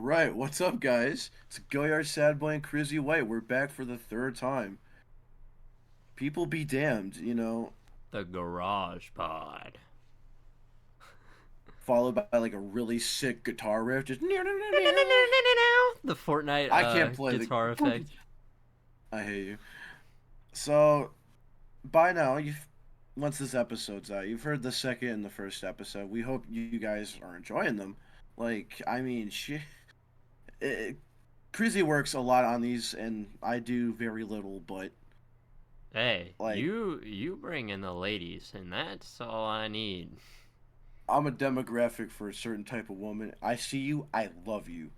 right, what's up, guys? It's Goyard, Sad Boy, and Crizzy White. We're back for the third time. People be damned, The Garage Pod. followed by like a really sick guitar riff. Just The Fortnite I can't play guitar the effect. I hate you. So, by now, once this episode's out, you've heard the second and the first episode. We hope you guys are enjoying them. Shit. Crizzy works a lot on these, and I do very little, but Hey, like you bring in the ladies, and that's all I need. I'm a demographic for a certain type of woman. I see you, I love you.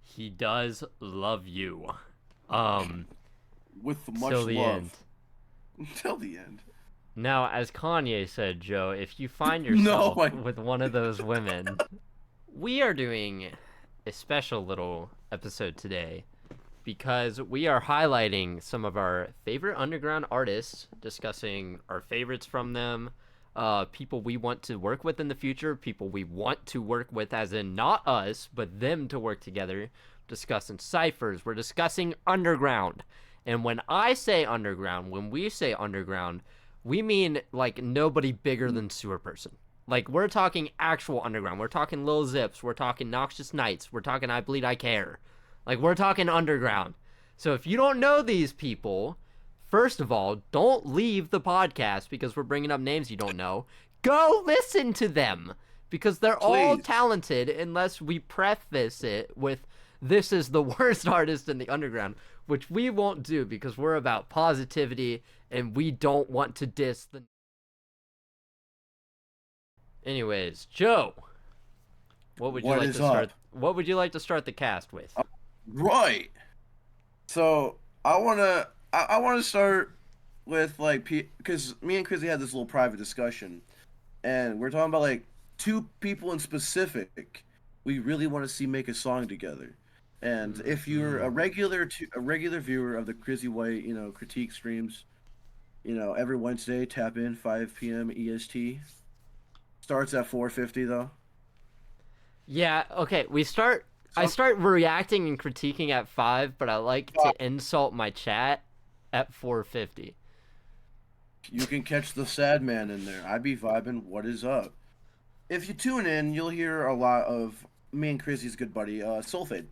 He does love you. With much Till the love. end. Until the end. Now, as Kanye said, Joe, if you find yourself No, with one of those women, we are doing a special little episode today because we are highlighting some of our favorite underground artists, discussing our favorites from them, people we want to work with in the future, people we want to work with, as in not us, but them to work together, discussing Cyphers. We're discussing underground. And when I say underground, when we say underground, we mean like nobody bigger than Sewer Person. Like, we're talking actual underground. We're talking Lil Zips. We're talking Noxious Knights. We're talking I Bleed I Care. Like, we're talking underground. So if you don't know these people, first of all, don't leave the podcast because we're bringing up names you don't know. Go listen to them because they're all talented, unless we preface it with this is the worst artist in the underground, which we won't do because we're about positivity and we don't want to diss the... Anyways, Joe, what would you like to start? What would you like to start the cast with? Right. So I wanna start with because me and Crizzy had this little private discussion, and we're talking about like two people in specific we really want to see make a song together. And if you're a regular viewer of the Crizzy White, critique streams, every Wednesday, tap in 5 p.m. EST. Starts at 4:50 though. Yeah, okay, I start reacting and critiquing at 5, but I like to insult my chat at 4:50. You can catch the sad man in there. I be vibing. What is up? If you tune in, you'll hear a lot of me and Crizzy's good buddy, Sulfade.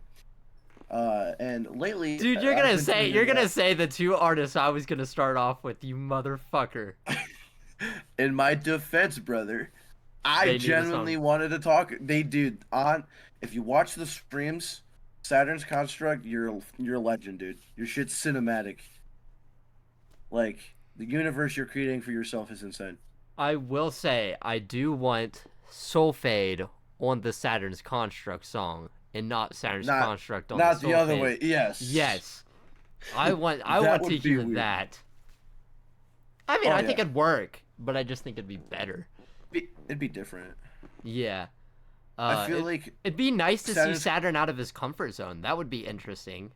And lately, dude, you're gonna say the two artists I was gonna start off with, you motherfucker. In my defense, brother, I genuinely wanted to talk. If you watch the streams, Saturn's Construct, you're a legend, dude. Your shit's cinematic. Like, the universe you're creating for yourself is insane. I will say, I do want Sulfade on the Saturn's Construct song, and not Saturn's Construct on the Sulfade. Not the other way. Yes. I want to hear that. I mean, I think it'd work, but I just think it'd be better. It'd be different. Yeah. I feel like it'd be nice to see Saturn out of his comfort zone. That would be interesting.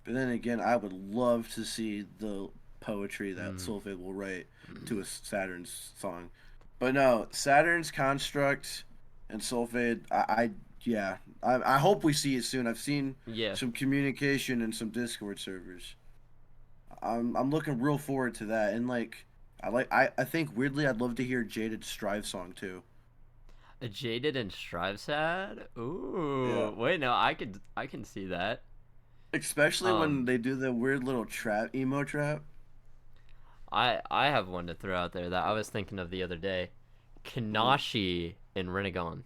But then again, I would love to see the poetry that Sulfade will write to a Saturn's song. But no, Saturn's Construct and Sulfade, I hope we see it soon. I've seen some communication in some Discord servers. I'm looking real forward to that, and I think weirdly I'd love to hear Jaded Strive song too. A Jaded and Strive sad? Ooh, wait, no, I can see that. Especially when they do the weird little emo trap. I have one to throw out there that I was thinking of the other day. Kanashi and Renegon.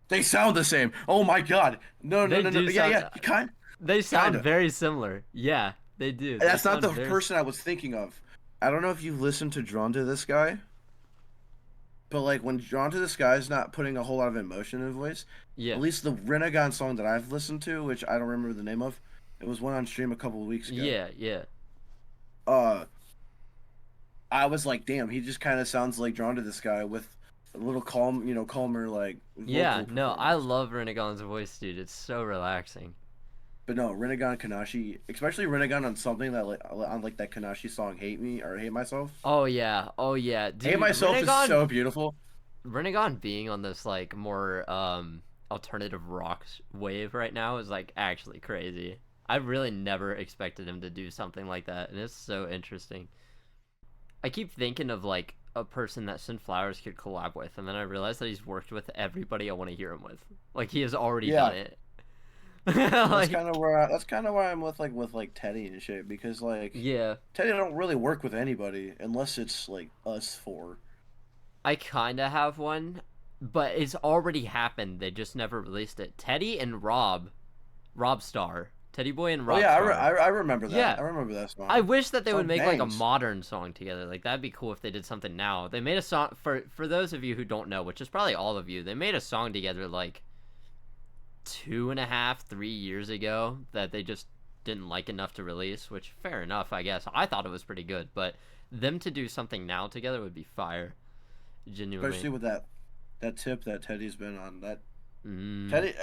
They sound the same. Oh my god. No. Yeah. They sound very similar. Yeah, they do. That's not the person I was thinking of. I don't know if you've listened to Drawn to This Guy, but like when Drawn to This Guy is not putting a whole lot of emotion in his voice, at least the Renegon song that I've listened to, which I don't remember the name of, it was one on stream a couple of weeks ago. Yeah. I was like, damn, he just kind of sounds like Drawn to This Guy with a little calmer like. Yeah, no, I love Renegon's voice, dude. It's so relaxing. But no, Renegon Kanashi, especially Renegon on something that on that Kanashi song, Hate Me or Hate Myself. Oh yeah. Dude, Hate Myself is so beautiful. Renegon being on this like more alternative rock wave right now is like actually crazy. I really never expected him to do something like that, and it's so interesting. I keep thinking of like a person that Sunflowers could collab with, and then I realized that he's worked with everybody I want to hear him with. Like he has already done it. That's kind of where I'm with Teddy and shit, because like yeah, Teddy don't really work with anybody unless it's like us four. I kind of have one, but it's already happened. They just never released it. Teddy and Rob Star. Teddyboi and Rob. Oh yeah, Star. I remember that. Yeah. I remember that song. I wish that they would make like a bangs. modern song together. Like that'd be cool if they did something now. They made a song for those of you who don't know, which is probably all of you. They made a song together like 2.5, 3 years ago that they just didn't like enough to release. Which fair enough, I guess. I thought it was pretty good, but them to do something now together would be fire. Genuinely. Especially with that tip that Teddy's been on. That Teddy,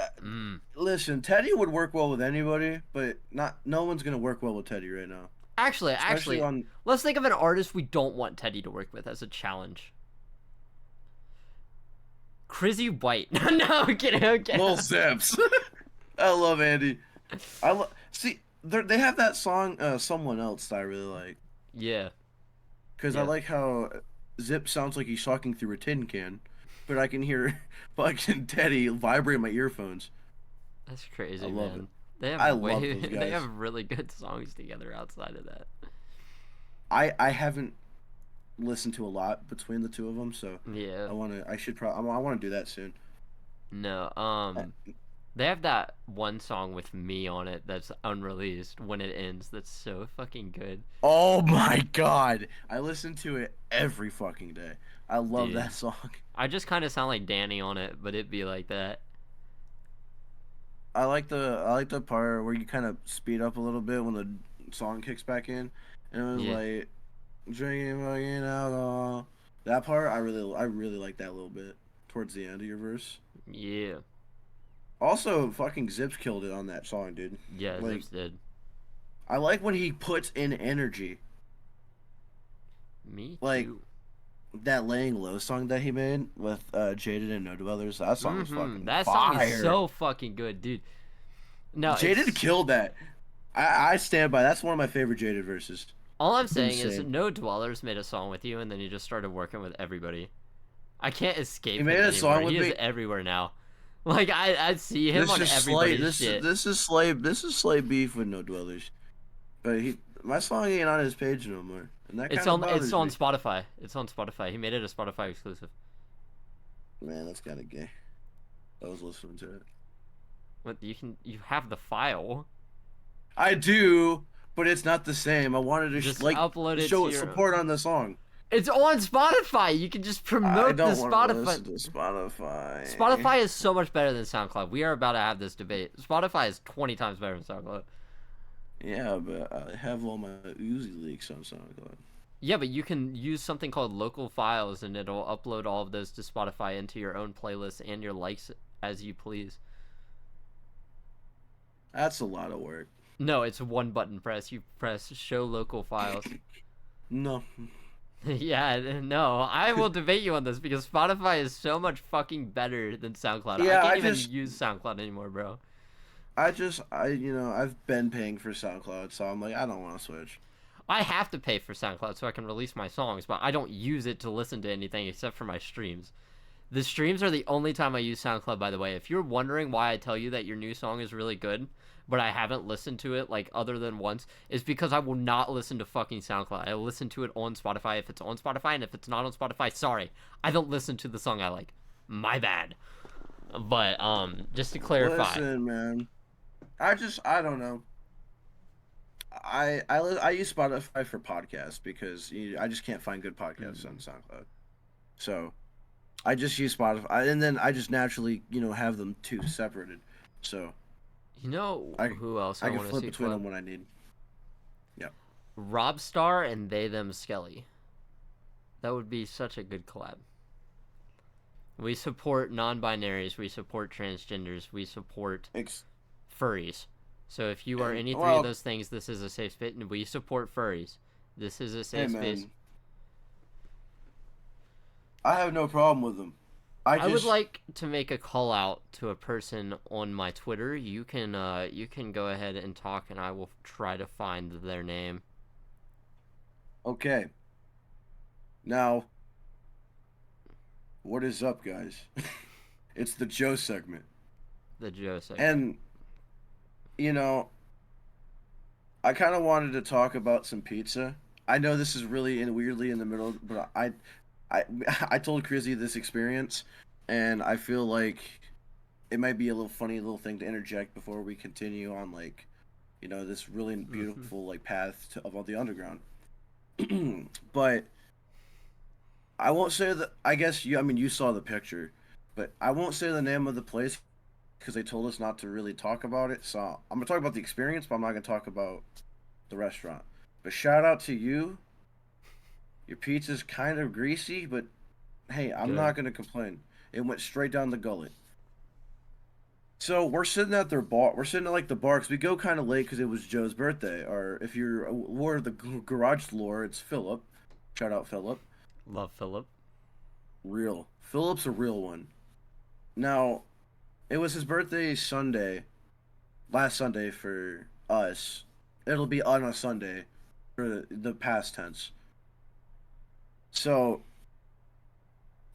listen, Teddy would work well with anybody, but no one's gonna work well with Teddy right now. Actually, on... let's think of an artist we don't want Teddy to work with as a challenge. Crizzy White. No, I'm kidding. Lil Xipz. I love Andy. See, they have that song, Someone Else, that I really like. Yeah. Because I like how Zip sounds like he's talking through a tin can, but I can hear fucking Teddy vibrate my earphones. That's crazy, I love man. it. I love those guys. They have really good songs together outside of that. I haven't listened to a lot between the two of them, so yeah, I want to do that soon. No, they have that one song with me on it that's unreleased. When It Ends, that's so fucking good. Oh my god, I listen to it every fucking day. I love that song. I just kind of sound like Danny on it, but it'd be like that. I like the part where you kind of speed up a little bit when the song kicks back in, and it was like drinking fucking alcohol. That part I really like that a little bit towards the end of your verse. Yeah. Also, fucking Zips killed it on that song, dude. Yeah, like, Zips did. I like when he puts in energy. Me like too. That Laying Low song that he made with Jaded and No Dwellers. That song was fucking that fire. song is so fucking good, dude. No, Jaded killed that. I stand by. That's one of my favorite Jaded verses. All I'm saying is No Dwellers made a song with you, and then he just started working with everybody. I can't escape him anymore. Song with he me. is everywhere now. Like I see him on everybody's shit. This is Slay beef with No Dwellers. But my song ain't on his page no more. And that it's on Spotify. It's on Spotify. He made it a Spotify exclusive. Man, that's kind of gay. I was listening to it. What you have the file. I do, but it's not the same. I wanted to just upload it show to support on the song. It's on Spotify. You can just promote the Spotify. Listen to Spotify. Spotify is so much better than SoundCloud. We are about to have this debate. Spotify is 20 times better than SoundCloud. Yeah, but I have all my Uzi leaks on SoundCloud. Yeah, but you can use something called local files, and it'll upload all of those to Spotify into your own playlist and your likes as you please. That's a lot of work. No, it's one button press. You press show local files. No. Yeah, no, I will debate you on this because Spotify is so much fucking better than SoundCloud. Yeah, I can't even use SoundCloud anymore, bro. I've been paying for SoundCloud, so I'm like, I don't want to switch. I have to pay for SoundCloud so I can release my songs, but I don't use it to listen to anything except for my streams. The streams are the only time I use SoundCloud, by the way. If you're wondering why I tell you that your new song is really good, but I haven't listened to it, like, other than once, is because I will not listen to fucking SoundCloud. I listen to it on Spotify if it's on Spotify, and if it's not on Spotify, sorry. I don't listen to the song I like. My bad. But, just to clarify. Listen, man. I don't know. I use Spotify for podcasts because I just can't find good podcasts on SoundCloud. So, I just use Spotify, and then I just naturally, have them two separated. So, you know who else I want to see? I can flip between them when I need. Yeah. Rob Star and They Them Skelly. That would be such a good collab. We support non-binaries. We support transgenders. We support furries. So if you are any three of those things, this is a safe space. And we support furries. This is a safe space. I have no problem with them. I would like to make a call out to a person on my Twitter. You can go ahead and talk, and I will try to find their name. Okay. Now, what is up, guys? It's the Joe segment. The Joe segment. And, you know, I kind of wanted to talk about some pizza. I know this is really weirdly in the middle, but I told Crizzy this experience, and I feel like it might be a little funny little thing to interject before we continue on, like, you know, this really beautiful like path of all the underground. But I won't say that. I guess you saw the picture, but I won't say the name of the place because they told us not to really talk about it. So I'm gonna talk about the experience, but I'm not gonna talk about the restaurant. But shout out to you. Your pizza's kind of greasy, but hey, I'm not gonna complain. It went straight down the gullet. So we're sitting at their bar. We're sitting at like the bar because we go kind of late because it was Joe's birthday. Or if you're lore of the garage lore, it's Philip. Shout out Philip. Love Philip. Real. Philip's a real one. Now, it was his birthday Sunday. Last Sunday for us. It'll be on a Sunday for the past tense. So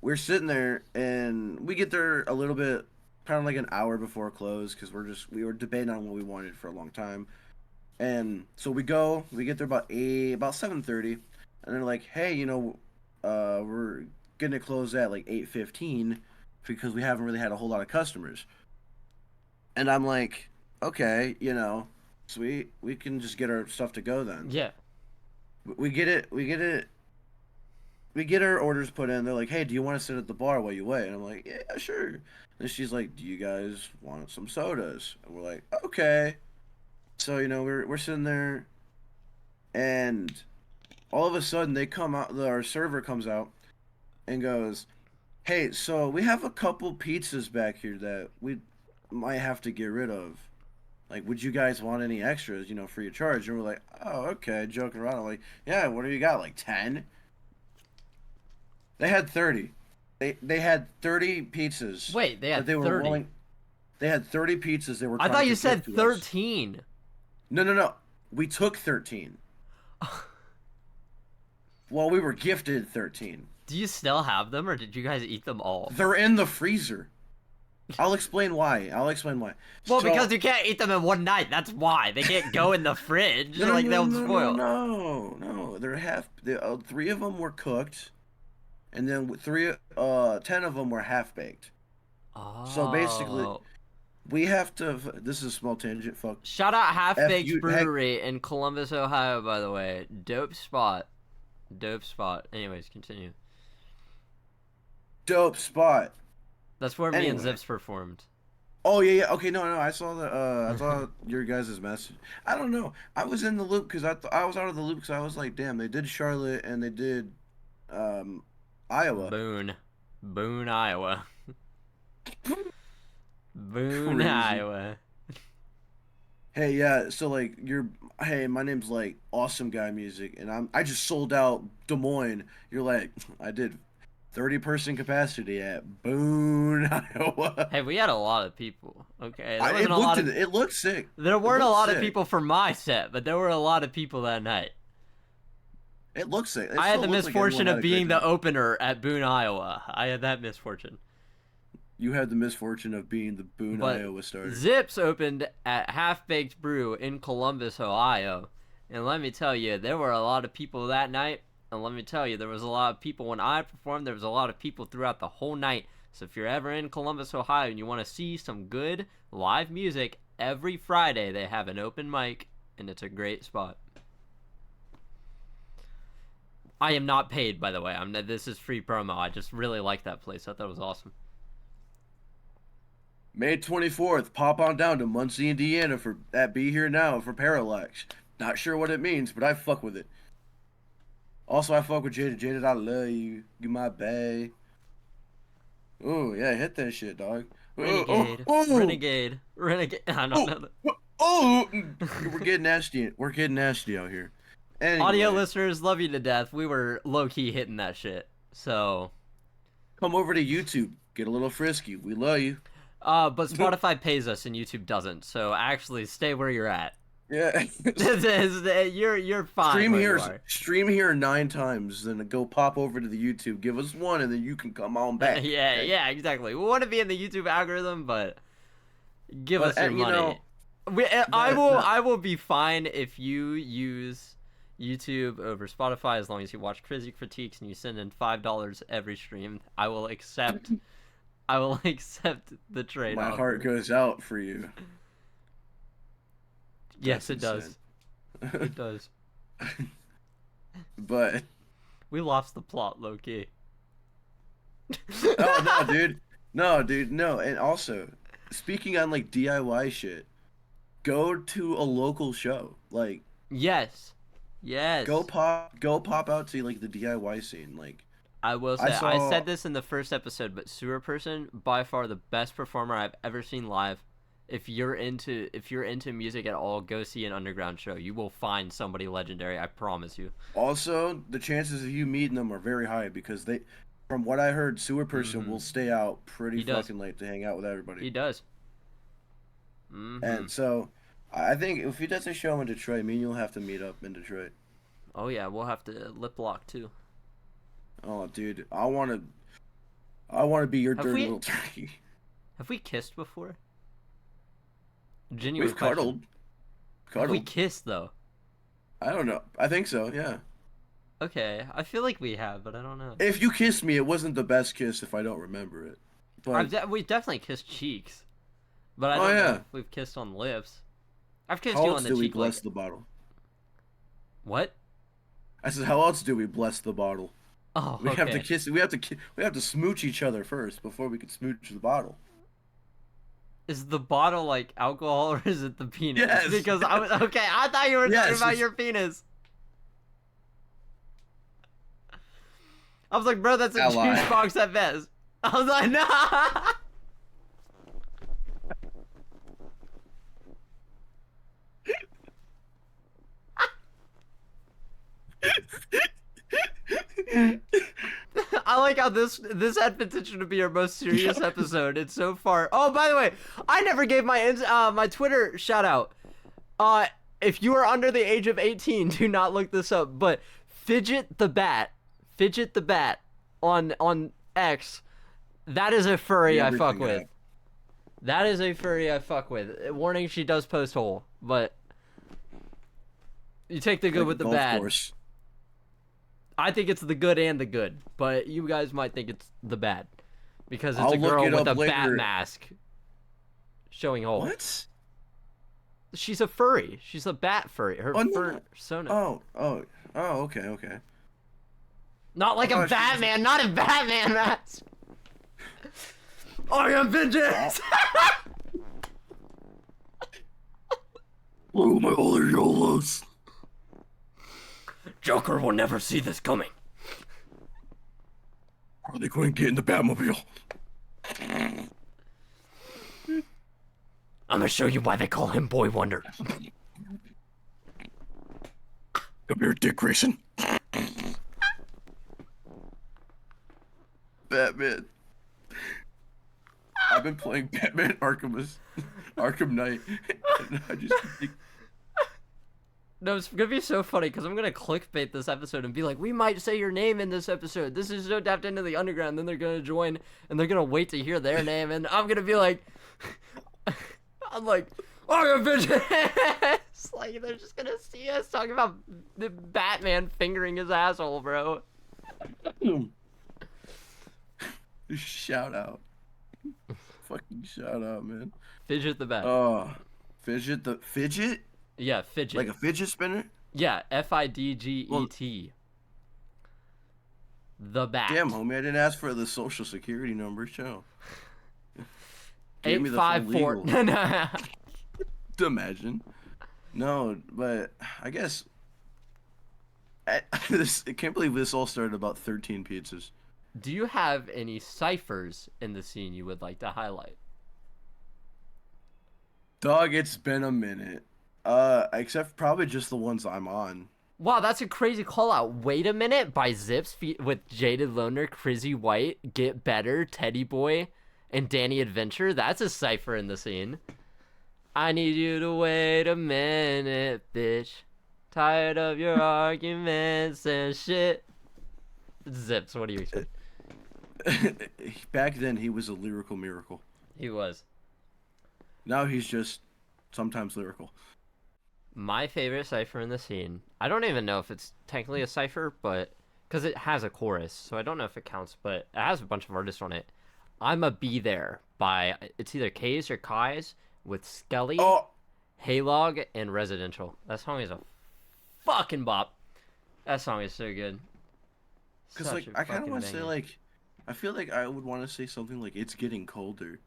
we're sitting there and we get there a little bit, kind of like an hour before close because we were debating on what we wanted for a long time. And so we get there about 7:30, and they're like, hey, you know, we're gonna close at like 8:15 because we haven't really had a whole lot of customers. And I'm like, okay, you know, sweet, we can just get our stuff to go then. Yeah. We get our orders put in. They're like, hey, do you want to sit at the bar while you wait? And I'm like, yeah, sure. And she's like, do you guys want some sodas? And we're like, okay. So, you know, we're sitting there, and all of a sudden they come out, our server comes out and goes, hey, so we have a couple pizzas back here that we might have to get rid of. Like, would you guys want any extras, you know, free of charge? And we're like, oh, okay, joking around. I'm like, yeah, what do you got, like 10? They had 30. They had 30 pizzas. Wait, they had 30? They had 30 pizzas they were I thought you said 13. No. We took 13. Well, we were gifted 13. Do you still have them, or did you guys eat them all? They're in the freezer. I'll explain why. Well, so, because you can't eat them in one night. That's why. They can't go in the fridge. They'll spoil. No. Three of them were cooked. And then 10 of them were half-baked. Oh. So basically, we have to... This is a small tangent, fuck. Shout out HalfBaked Brewery in Columbus, Ohio, by the way. Dope spot. Anyways, continue. Dope spot. That's where me and xipz performed. Oh, yeah. Okay, no. I saw I saw your guys' message. I don't know. I was in the loop because I was out of the loop because I was like, damn, they did Charlotte and they did... Iowa. Boone, Iowa. Boone, Iowa. Hey, yeah, so like my name's like Awesome Guy Music, and I just sold out Des Moines. You're like, I did 30-person capacity at Boone, Iowa. Hey, we had a lot of people. Okay, it looked sick. There weren't a lot of people for my set, but there were a lot of people that night. It looks sick. I had the misfortune of being the opener at Boone, Iowa. I had that misfortune. You had the misfortune of being the Boone, Iowa starter. xipz opened at HalfBaked Brew in Columbus, Ohio. And let me tell you, there were a lot of people that night. And let me tell you, there was a lot of people when I performed. There was a lot of people throughout the whole night. So if you're ever in Columbus, Ohio, and you want to see some good live music, every Friday they have an open mic, and it's a great spot. I am not paid, by the way. This is free promo. I just really like that place. I thought it was awesome. May 24th, pop on down to Muncie, Indiana for that Be Here Now for Parallax. Not sure what it means, but I fuck with it. Also, I fuck with Jaded. Jaded, I love you. You my bae. Oh, yeah, hit that shit, dog. Renegade. Renegade. I don't know that. We're getting nasty. We're getting nasty out here. Anyway. Audio listeners, love you to death. We were low-key hitting that shit. So come over to YouTube. Get a little frisky. We love you. But Spotify pays us and YouTube doesn't. So actually, stay where you're at. Yeah. You're fine. Stream here 9 times, then go pop over to the YouTube. Give us 1, and then you can come on back. Yeah, exactly. We want to be in the YouTube algorithm, but give us your money. I will be fine if you use YouTube over Spotify as long as you watch Crizzy Critiques and you send in $5 every stream. I will accept. I will accept the trade. My heart goes out for you. Yes, it does. It does. But we lost the plot, low key. Oh no, dude. No. And also, speaking on like DIY shit, go to a local show. Like yes. Go pop out to like the DIY scene. Like I will say, I said this in the first episode, but Sewer Person, by far the best performer I've ever seen live. If you're into music at all, go see an underground show. You will find somebody legendary, I promise you. Also, the chances of you meeting them are very high because from what I heard, Sewer Person will stay out pretty fucking late to hang out with everybody. He does. And so, I think if he does a show in Detroit, me and you'll have to meet up in Detroit. Oh yeah, we'll have to lip lock too. Oh dude, I want to be your dirty little turkey. Have we kissed before? We've cuddled. Have we kissed though? I don't know. I think so. Yeah. Okay, I feel like we have, but I don't know. If you kissed me, it wasn't the best kiss if I don't remember it. But we've definitely kissed cheeks, but I don't know if we've kissed on lips. I've kissed you on the cheek. How else do we bless the bottle? What? I said, how else do we bless the bottle? Oh, we have to kiss. We have to smooch each other first before we can smooch the bottle. Is the bottle like alcohol or is it the penis? Yes. Because I thought you were talking about your penis. I was like, bro, that's a juice box at best. I was like, nah. I like how this had potential to be our most serious episode. It's so far. Oh, by the way, I never gave my my Twitter shout out. If you are under the age of 18, do not look this up. But Fidget the Bat on X, that is a furry I fuck with. That is a furry I fuck with. Warning, she does post hole, but you take the good with the bad. Course. I think it's the good and the good, but you guys might think it's the bad because it's a girl with a bat mask showing hole. What? She's a furry. She's a bat furry. Her persona. Oh, okay. Not like a Batman, not a Batman mask. I am vengeance. Oh, my other YOLOs. Joker will never see this coming. Are they going to get in the Batmobile? I'm gonna show you why they call him Boy Wonder. Come here, Dick Grayson. Batman. I've been playing Batman Arkham Knight, and I just think... No, it's gonna be so funny because I'm gonna clickbait this episode and be like, we might say your name in this episode. This is so tapped into the underground. Then they're gonna join and they're gonna wait to hear their name, and I'm gonna be like, I'm like, oh, bitch. Like they're just gonna see us talking about the Batman fingering his asshole, bro. Shout out. Fucking shout out, man. Fidget the Bat. Oh, fidget? Yeah, fidget. Like a fidget spinner? Yeah, FIDGET. The Bat. Damn, homie, I didn't ask for the social security number. Show. 854. Imagine. No, but I guess I can't believe this all started about 13 pizzas. Do you have any Cyphers in the scene you would like to highlight? Dog, it's been a minute. Except probably just the ones I'm on. Wow, that's a crazy call out. Wait a minute by xipz with Jadedloner, Crizzy White, Get Better, teddyboi, and Danny Adventure. That's a cipher in the scene. I need you to wait a minute, bitch. Tired of your arguments and shit. xipz, what do you expect? Back then, he was a lyrical miracle. He was. Now he's just sometimes lyrical. My favorite cipher in the scene. I don't even know if it's technically a cipher, but because it has a chorus, so I don't know if it counts, but it has a bunch of artists on it. I'ma Be There by it's either K's or Kai's with Skelly, Oh, Haylog, and Residential. That song is a fucking bop. That song is so good. because like I kind of want to say like, I feel like I would want to say something like "It's Getting Colder,"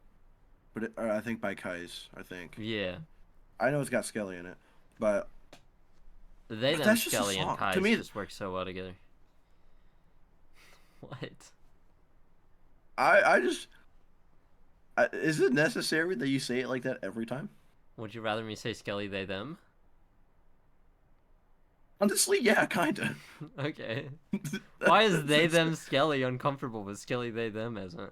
but I think by Kai's. I think. Yeah. I know it's got Skelly in it, but They then that's just a Skelly and song. Kai's To me, just work so well together. What? I just. Is it necessary that you say it like that every time? Would you rather me say Skelly, they, them? Honestly, yeah, kinda. Okay. Why is they, them, Skelly uncomfortable, but Skelly, they, them isn't?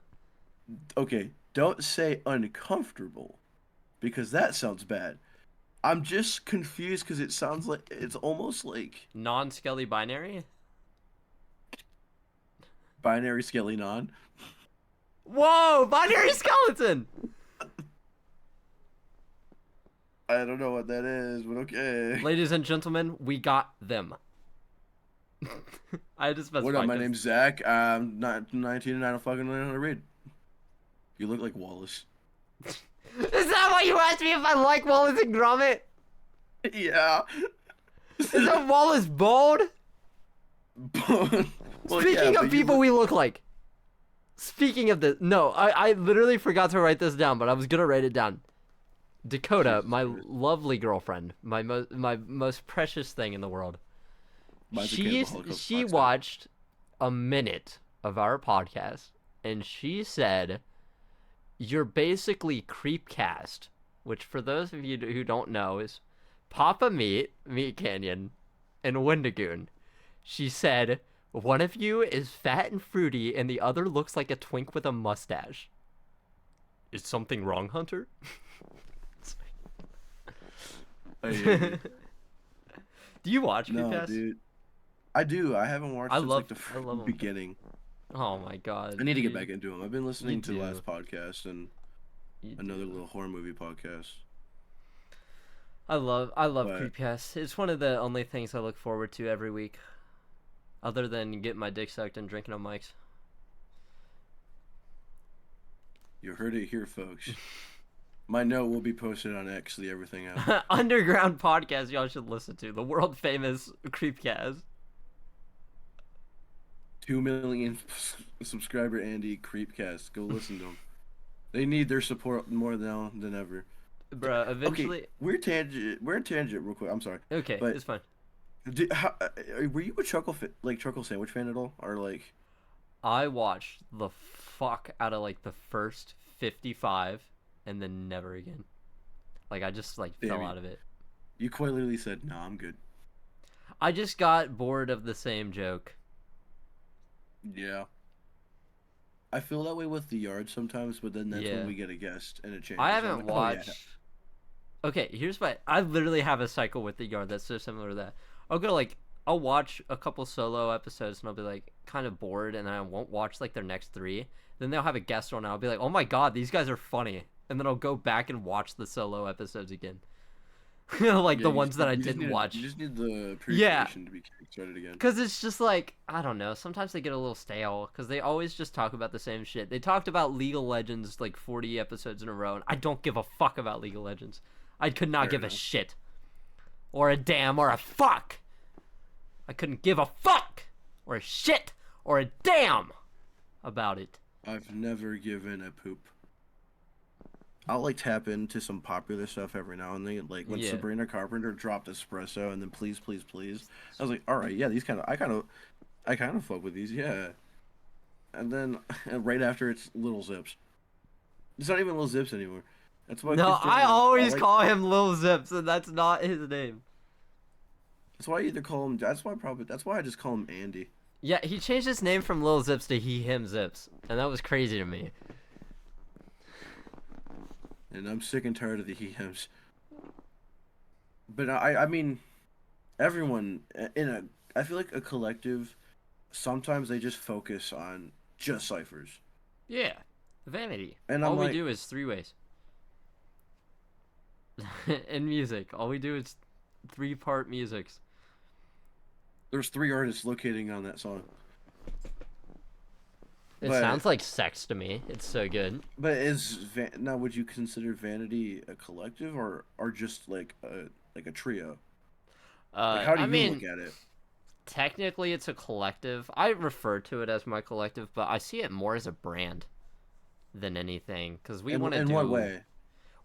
Okay, don't say uncomfortable, because that sounds bad. I'm just confused because it sounds like it's almost like Non-Skelly binary? binary skelly non. Whoa! Binary skeleton! I don't know what that is, but okay. Ladies and gentlemen, we got them. I just What up? My name's Zach. I'm not 19 and I don't fucking know how to read. You look like Wallace. Is that why you asked me if I like Wallace and Gromit? Yeah. Is that Wallace bald? Well, Speaking yeah, of but people you we look like. Speaking of this, no, I literally forgot to write this down, but I was gonna write it down. Dakota, Jesus my Christ. lovely girlfriend, my most precious thing in the world. Mine's a Cannibal Holocaust She box set. watched a minute of our podcast, and she said, "You're basically Creepcast," which for those of you who don't know is Papa Meat Canyon, and Wendigoon. She said, "One of you is fat and fruity, and the other looks like a twink with a mustache." Is something wrong, Hunter? I hate it. Do you watch No, Creepcast? dude. I do. I haven't watched since like the love 'em. beginning. Oh my god. I need to get dude. back into them. I've been listening You to the do. last podcast and You another do. little horror movie podcast. I love But- Creepcast. It's one of the only things I look forward to every week. Other than getting my dick sucked and drinking on mics. You heard it here, folks. My note will be posted on X, the everything out. Underground podcast y'all should listen to. The world famous Creepcast. 2 million subscriber Andy Creepcast. Go listen to them. They need their support more now than ever. Bruh, eventually... Okay, we're tangent real quick. I'm sorry. Okay, but- it's fine. Were you a Chuckle Sandwich fan at all, or like? I watched the fuck out of like the first 55 and then never again. Like I just like Damn fell you. out of it. You quite literally said, "Nah, I'm good." I just got bored of the same joke. Yeah. I feel that way with the yard sometimes, but then that's Yeah. when we get a guest and it changes. I I'm haven't like, "Oh, yeah." watched. Okay, here's my. I literally have a cycle with the yard that's so similar to that. I'll watch a couple solo episodes and I'll be like kind of bored, and then I won't watch like their next 3. Then they'll have a guest on and I'll be like, oh my god, these guys are funny, and then I'll go back and watch the solo episodes again. Like Yeah, the you ones just- that I you just didn't need- watch. You just need the Yeah. appreciation to be started again. Because it's just like, I don't know, sometimes they get a little stale because they always just talk about the same shit. They talked about League of Legends like 40 episodes in a row, and I don't give a fuck about League of Legends. I could not Fair give a enough. shit. Or a damn, or a fuck. I couldn't give a fuck, or a shit, or a damn about it. I've never given a poop. I'll like tap into some popular stuff every now and then, like when Yeah. Sabrina Carpenter dropped Espresso and then Please Please Please. I was like, all right, yeah, these I kind of fuck with these, yeah. And then right after it's Little Zips. It's not even Little Zips anymore. That's why. No, Christian- I always like- call him Lil Zips, and that's not his name. That's why I either call him. That's why I just call him Andy. Yeah, he changed his name from Lil Zips to He Him Zips, and that was crazy to me. And I'm sick and tired of the he hims. But I mean, everyone I feel like a collective. Sometimes they just focus on just ciphers. Yeah, Vanity. And all I'm we like, do is three ways. In music, all we do is 3-part musics. there's 3 artists locating on that song. It sounds like sex to me. It's so good. But now would you consider Vanity a collective or just like a trio? Like, how do you look at it? Technically, it's a collective. I refer to it as my collective, but I see it more as a brand than anything. Because we want to do. In what way?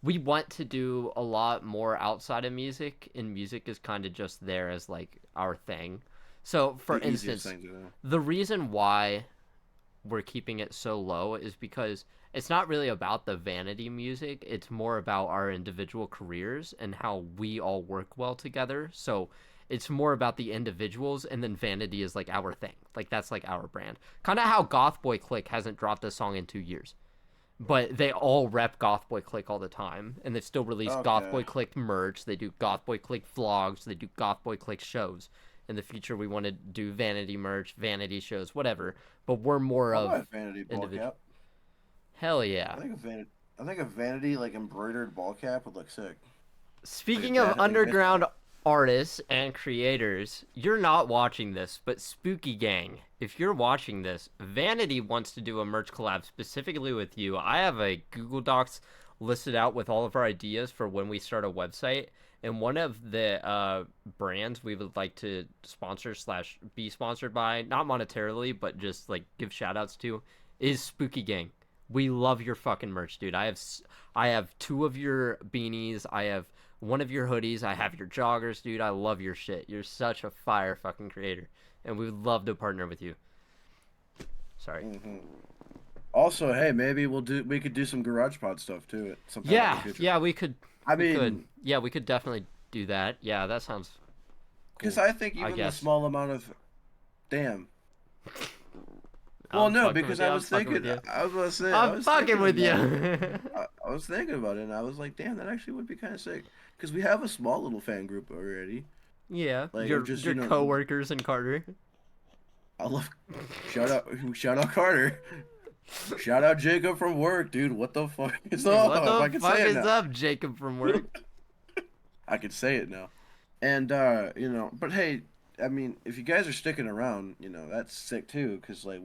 We want to do a lot more outside of music, and music is kind of just there as like our thing. So, for instance, the reason why we're keeping it so low is because it's not really about the Vanity music. It's more about our individual careers and how we all work well together. So it's more about the individuals, and then Vanity is like our thing. Like that's like our brand. Kind of how Goth Boy Click hasn't dropped a song in 2 years. But they all rep Goth Boy Click all the time, and they still release Goth Boy Click merch. They do Goth Boy Click vlogs. They do Goth Boy Click shows. In the future, we want to do Vanity merch, Vanity shows, whatever. But we're more of Vanity ball cap. Hell yeah! I think a Vanity like embroidered ball cap would look sick. Speaking of underground artists and creators, you're not watching this, but Spooky Gang, if you're watching this, Vanity wants to do a merch collab specifically with you. I have a Google Docs listed out with all of our ideas for when we start a website, and one of the brands we would like to sponsor / be sponsored by, not monetarily, but just like give shout outs to, is Spooky Gang. We love your fucking merch, dude. I have 2 of your beanies. I have 1 of your hoodies. I have your joggers, dude. I love your shit. You're such a fire fucking creator, and we would love to partner with you. Sorry. Mm-hmm. Also, hey, maybe we could do some GaragePod stuff too. Yeah, we could. We could definitely do that. Yeah, that sounds. Because I think even the small amount of, damn. Well, no, because I was thinking. I was gonna say. I'm fucking with you. I was thinking about it, and I was like, damn, that actually would be kind of sick. Because we have a small little fan group already. Yeah, like, your coworkers and Carter. I love. Shout out Carter. Shout out Jacob from work, dude. What the fuck is up? What the fuck is up, Jacob from work? I can say it now. And, but hey, I mean, if you guys are sticking around, that's sick too. Because, like,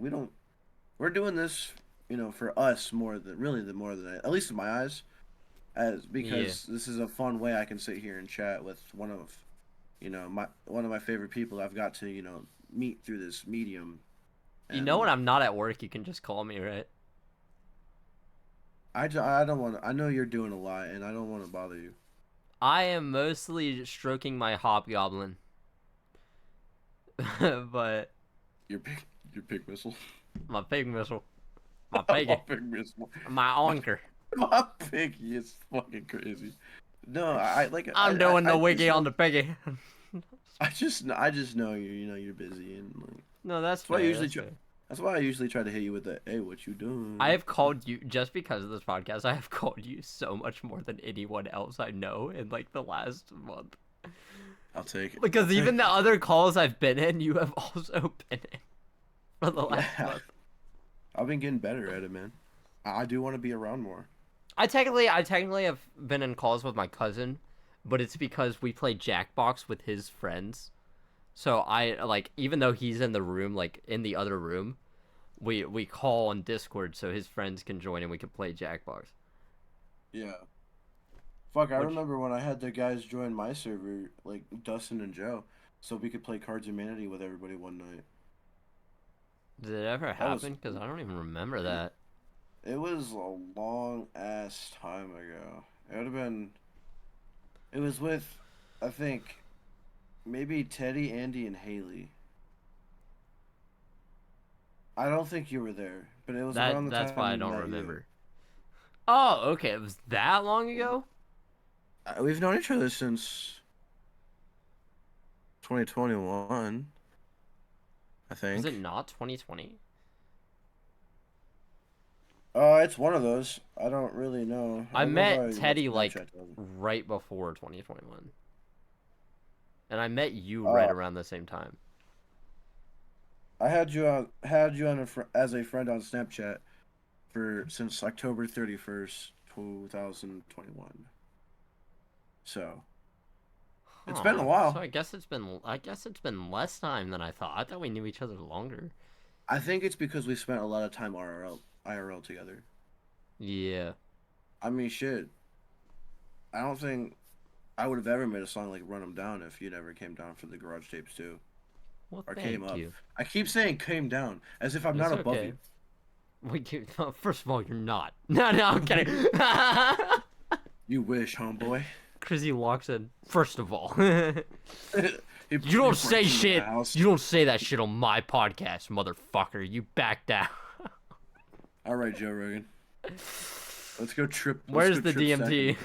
we're doing this, for us more than at least in my eyes. Because this is a fun way I can sit here and chat with one of my favorite people I've got to, meet through this medium. And when I'm not at work, you can just call me, right? I don't want to. I know you're doing a lot, and I don't want to bother you. I am mostly stroking my hobgoblin. But your pig missile. My pig missile. My piggy. My pig missile. My anchor. My piggy is fucking crazy. No, I'm doing the wiggy on the piggy. I just know you're busy and like. No, that's why I usually try. That's why I usually try to hit you with the, hey, what you doing? I have called you, just because of this podcast, I have called you so much more than anyone else I know in, like, the last month. I'll take it. Because even the other calls I've been in, you have also been in for the last month. I've been getting better at it, man. I do want to be around more. I technically have been in calls with my cousin, but it's because we play Jackbox with his friends. So I, like, even though he's in the room, like, in the other room, we call on Discord so his friends can join and we can play Jackbox. Yeah. Fuck, I remember when I had the guys join my server, like, Dustin and Joe, so we could play Cards of Humanity with everybody one night. Did it ever happen? Because I don't even remember that. It was a long-ass time ago. It would have been... It was with, I think... Maybe Teddy, Andy, and Haley. I don't think you were there, but it was around the time. That's why I don't remember. Oh, okay. It was that long ago? We've known each other since 2021. I think. Is it not 2020? It's one of those. I don't really know. I don't know met how much Teddy like Snapchat does. right before 2021. And I met you right around the same time. I had you on as a friend on Snapchat since October 31st, 2021. So it's been a while. So I guess it's been less time than I thought. I thought we knew each other longer. I think it's because we spent a lot of time IRL together. Yeah. I mean, shit. I don't think I would have ever made a song like "Run 'Em Down" if you never came down for the garage tapes too. Well, Or thank came up. you. I keep saying "came down" as if I'm not above you. First of all, you're not. No, I'm kidding. You wish, homeboy. Crizzy walks in. First of all, You don't say shit. You don't say that shit on my podcast, motherfucker. You back down. All right, Joe Rogan. Let's go trip. Where's the DMT?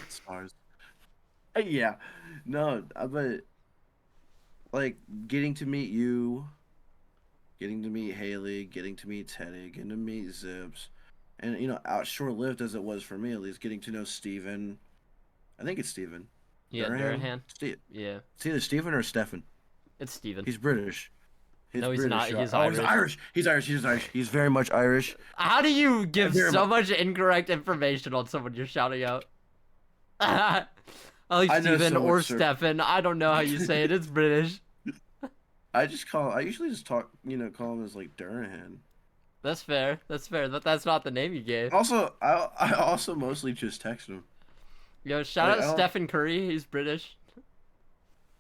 Yeah, no, but like getting to meet you, getting to meet Haley, getting to meet Teddy, getting to meet xipz, and short-lived as it was for me, at least getting to know Steven. I think it's Steven. Yeah, Durahan. Yeah. It's either Steven or Stefan. It's Steven. He's British. No, he's not. He's Irish. He's Irish. He's very much Irish. How do you give so much incorrect information on someone you're shouting out? Like Steven or Stefan. I don't know how you say it. It's British. I usually just call him as like Durahan. That's fair. But that's not the name you gave. Also, I also mostly just text him. Yo, shout out Stephen Curry. He's British.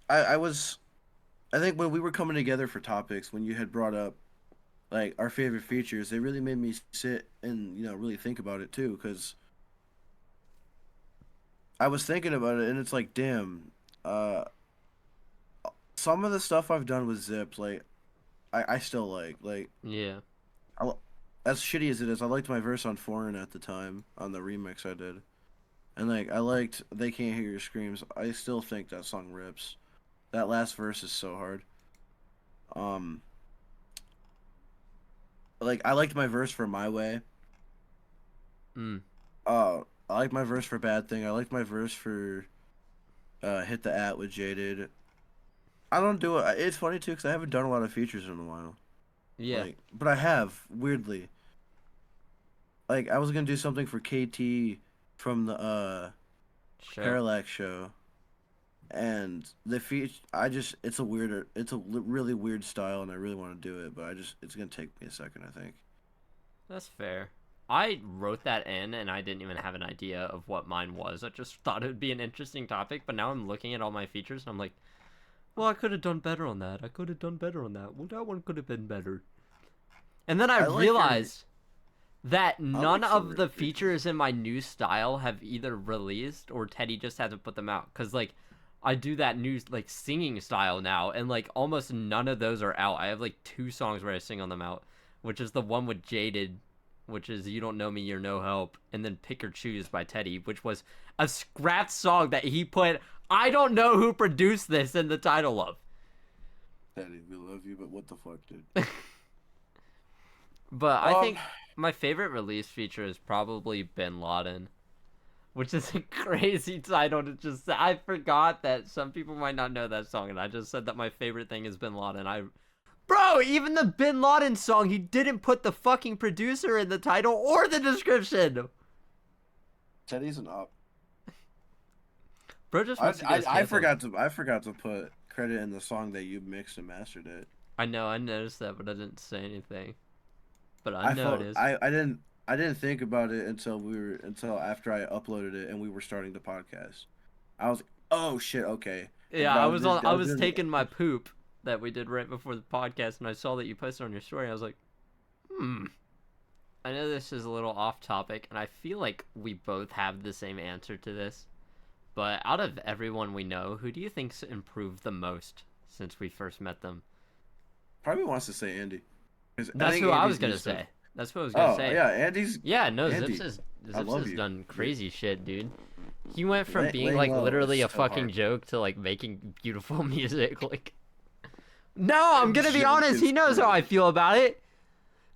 I think when we were coming together for topics, when you had brought up like our favorite features, it really made me sit and really think about it too, because I was thinking about it and it's like, damn, some of the stuff I've done with xipz, like I still like yeah. As shitty as it is, I liked my verse on Foreign at the time on the remix I did, and like I liked They Can't Hear Your Screams. I still think that song rips. That last verse is so hard. Like I liked my verse for My Way. I liked my verse for Bad Thing. I liked my verse for Hit the At with Jaded. I don't do it. It's funny too because I haven't done a lot of features in a while. Yeah. But I have, weirdly. Like I was gonna do something for KT from the Parallax show. And the feature, it's a really weird style, and I really want to do it, but it's gonna take me a second, I think. That's fair. I wrote that in, and I didn't even have an idea of what mine was. I just thought it would be an interesting topic, but now I'm looking at all my features, and I'm like, well, I could have done better on that. Well, that one could have been better. And then I realized that none of the features in my new style have either released or Teddy just hasn't put them out, because like I do that new like singing style now, and like almost none of those are out. I have like 2 songs where I sing on them out, which is the one with Jaded, which is You Don't Know Me, You're No Help, and then Pick or Choose by Teddy, which was a scrapped song that he put, I don't know who produced this, in the title of. Teddy, we love you, but what the fuck, dude? But I think my favorite release feature is probably Bin Laden, which is a crazy title to just say. I forgot that some people might not know that song, and I just said that my favorite thing is Bin Laden. Bro, even the Bin Laden song, he didn't put the fucking producer in the title or the description. Teddy's an op. Bro just wants to get I forgot to put credit in the song that you mixed and mastered it. I know, I noticed that, but I didn't say anything. But I noticed. I didn't think about it until after I uploaded it and we were starting the podcast. I was like, oh shit, okay. Yeah, I was taking my poop that we did right before the podcast, and I saw that you posted on your story. I was like, I know this is a little off topic, and I feel like we both have the same answer to this. But out of everyone we know, who do you think's improved the most since we first met them? Probably wants to say Andy. That's who I was gonna say. That's what I was gonna say. Oh yeah, Andy's. Yeah, no, xipz has done crazy shit, dude. He went from being like literally a fucking joke to like making beautiful music. Like, No, I'm gonna be honest. He knows how I feel about it.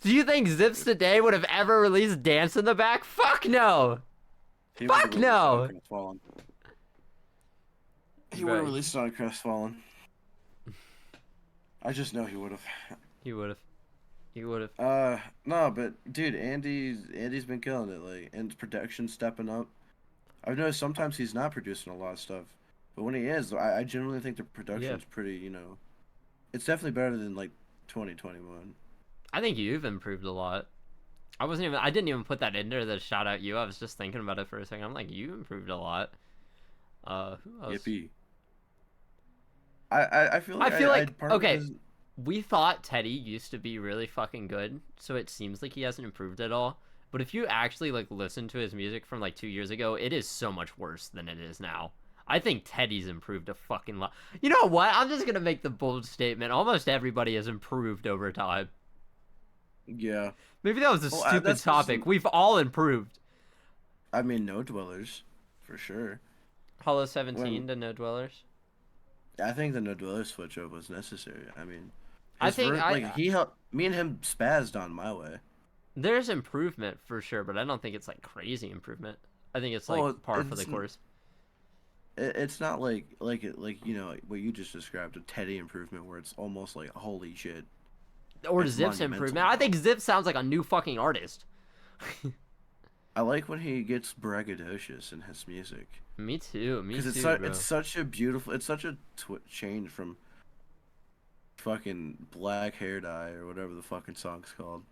Do you think xipz today would have ever released Dance in the Back? Fuck no. Fuck no. He would have released it on Crestfallen. I just know he would have. He would have. He would have. No, but dude, Andy's been killing it, like, and production stepping up. I've noticed sometimes he's not producing a lot of stuff, but when he is, I generally think the production's pretty, you know, it's definitely better than like 2021. I think you've improved a lot. I didn't even put that in there to shout out you. I was just thinking about it for a second. I'm like, you improved a lot. Who else? Yippee. I feel like okay. We thought Teddy used to be really fucking good, so it seems like he hasn't improved at all. But if you actually like listen to his music from like 2 years ago, it is so much worse than it is now. I think Teddy's improved a fucking lot. You know what? I'm just gonna make the bold statement. Almost everybody has improved over time. Yeah. Maybe that was a stupid topic. We've all improved. I mean, No Dwellers, for sure. Hollow 17 to No Dwellers. I think the No Dwellers switch up was necessary. I mean, he helped me and him spazzed on My Way. There's improvement for sure, but I don't think it's like crazy improvement. I think it's like par for the course. It's not like you know what you just described, a Teddy improvement where it's almost like holy shit. Or xipz improvement. I think xipz sounds like a new fucking artist. I like when he gets braggadocious in his music. Me too. Because it's such a beautiful. It's such a change from fucking black hair dye or whatever the fucking song's called.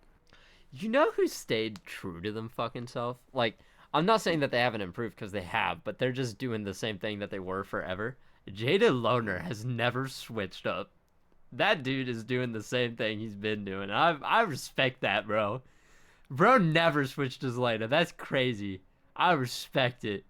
You know who stayed true to them fucking self? Like, I'm not saying that they haven't improved because they have, but they're just doing the same thing that they were forever. Jadedloner has never switched up. That dude is doing the same thing he's been doing. I respect that, bro. Bro never switched his lane. That's crazy. I respect it.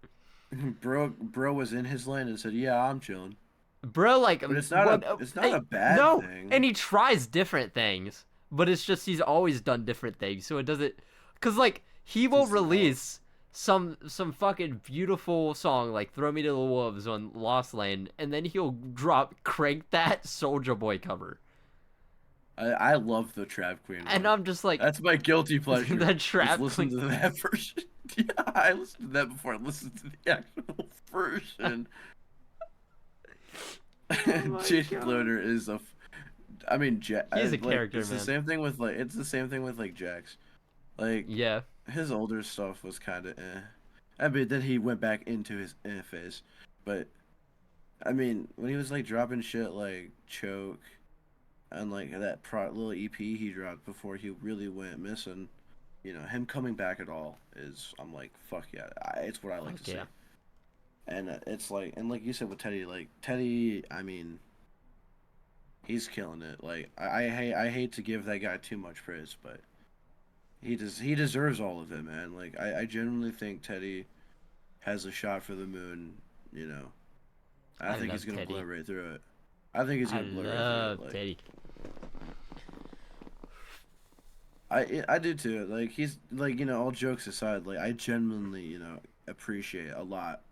Bro was in his lane and said, "Yeah, I'm chilling." Bro, like, but it's not a bad thing. And he tries different things, but it's just he's always done different things, so it doesn't. Cause like he will release some fucking beautiful song like "Throw Me to the Wolves" on Lost Lane, and then he'll crank that Soulja Boy cover. I love the Trap Queen one. And I'm just like, that's my guilty pleasure. The Trap Queen. Listen to that version. Yeah, I listened to that before I listened to the actual version. Jadedloner is a. I mean, he's a character, it's man. The same thing with like. It's the same thing with like Jax. Like, yeah, his older stuff was kind of I mean, then he went back into his phase, but I mean, when he was like dropping shit like Choke. And like that little EP he dropped before he really went missing, you know, him coming back at all is, I'm like, fuck yeah, it's what I like to see. And it's like, and like you said with Teddy, I mean, he's killing it. Like I hate to give that guy too much praise, but he deserves all of it, man. Like I genuinely think Teddy has a shot for the moon. You know, I think he's gonna blow right through it. I think he's gonna blow right through it. Teddy. I do too. Like he's like, you know, all jokes aside, like I genuinely, you know, appreciate a lot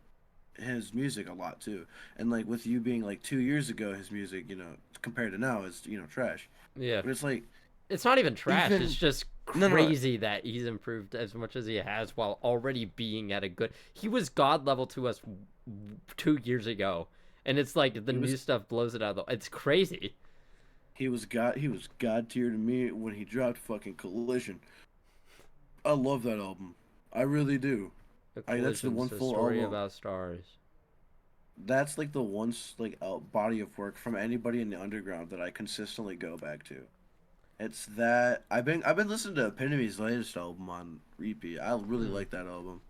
his music a lot too. And like with you being like 2 years ago, his music, you know, compared to now is, you know, trash. Yeah. But it's like, it's not even trash. It's just crazy that he's improved as much as he has while already being at a good. He was god level to us 2 years ago. And it's like the new stuff blows it out of the... It's crazy. He was god tier to me when he dropped fucking Collision. I love that album. I really do. That's the one full story album. About stars. That's like the one like body of work from anybody in the underground that I consistently go back to. It's that I've been listening to Epitomy's latest album on repeat. I really like that album.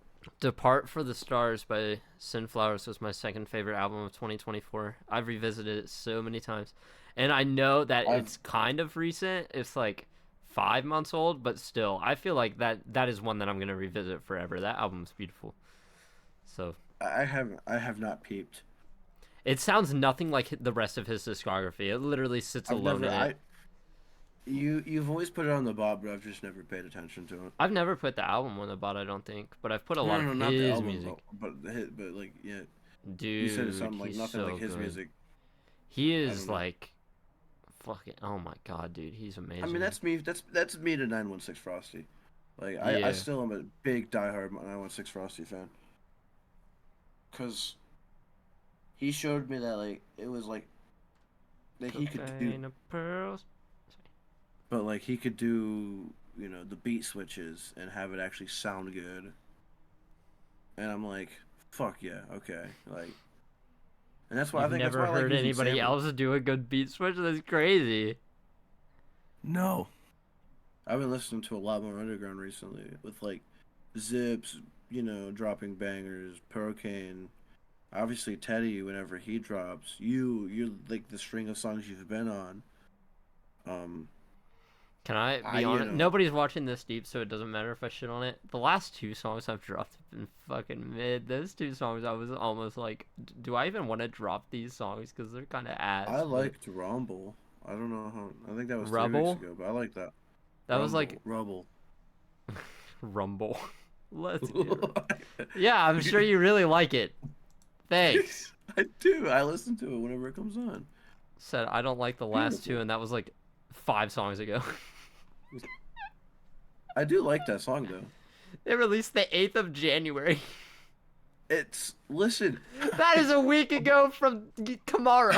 Depart for the Stars by Synflowers was my second favorite album of 2024. I've revisited it so many times. And I know that it's kind of recent. It's like 5 months old, but still, I feel like that is one that I'm going to revisit forever. That album's beautiful. So I have not peeped. It sounds nothing like the rest of his discography. It literally sits alone in it. You've always put it on the bot, but I've just never paid attention to it. I've never put the album on the bot, I don't think, but I've put a lot of his music. But like, yeah. Dude, you said it sounded like nothing like his music. He is like fucking, oh my god, dude, he's amazing. I mean, that's me. That's me to 916 Frosty. Like I Yeah. still am a big diehard 916 Frosty fan. Cause he showed me that like it was like that he could do, Cocaine of pearls. but like he could do the beat switches and have it actually sound good. And I'm like, fuck yeah, okay, like, and that's why You've I think never that's why I like heard using anybody samples. else do a good beat switch? That's crazy. No, I've been listening to a lot more underground recently with like Zips, dropping bangers, Hurricane. Obviously, Teddy, whenever he drops, you're like the string of songs you've been on. Can I I, be honest? Nobody's watching this deep, so it doesn't matter if I shit on it. The last two songs I've dropped have been fucking mid. Those two songs, I was almost like, do I even want to drop these songs? Because they're kind of ass. I liked Rumble. I don't know how. I think that was 3 Rubble? weeks ago, but I like that. That was like Rubble. Rumble. Let's get it. Yeah, I'm sure you really like it. Thanks. I do. I listen to it whenever it comes on. Said I don't like the last two, and that was like 5 songs ago. I do like that song though. They released the 8th of January. Listen. That is a week ago from tomorrow.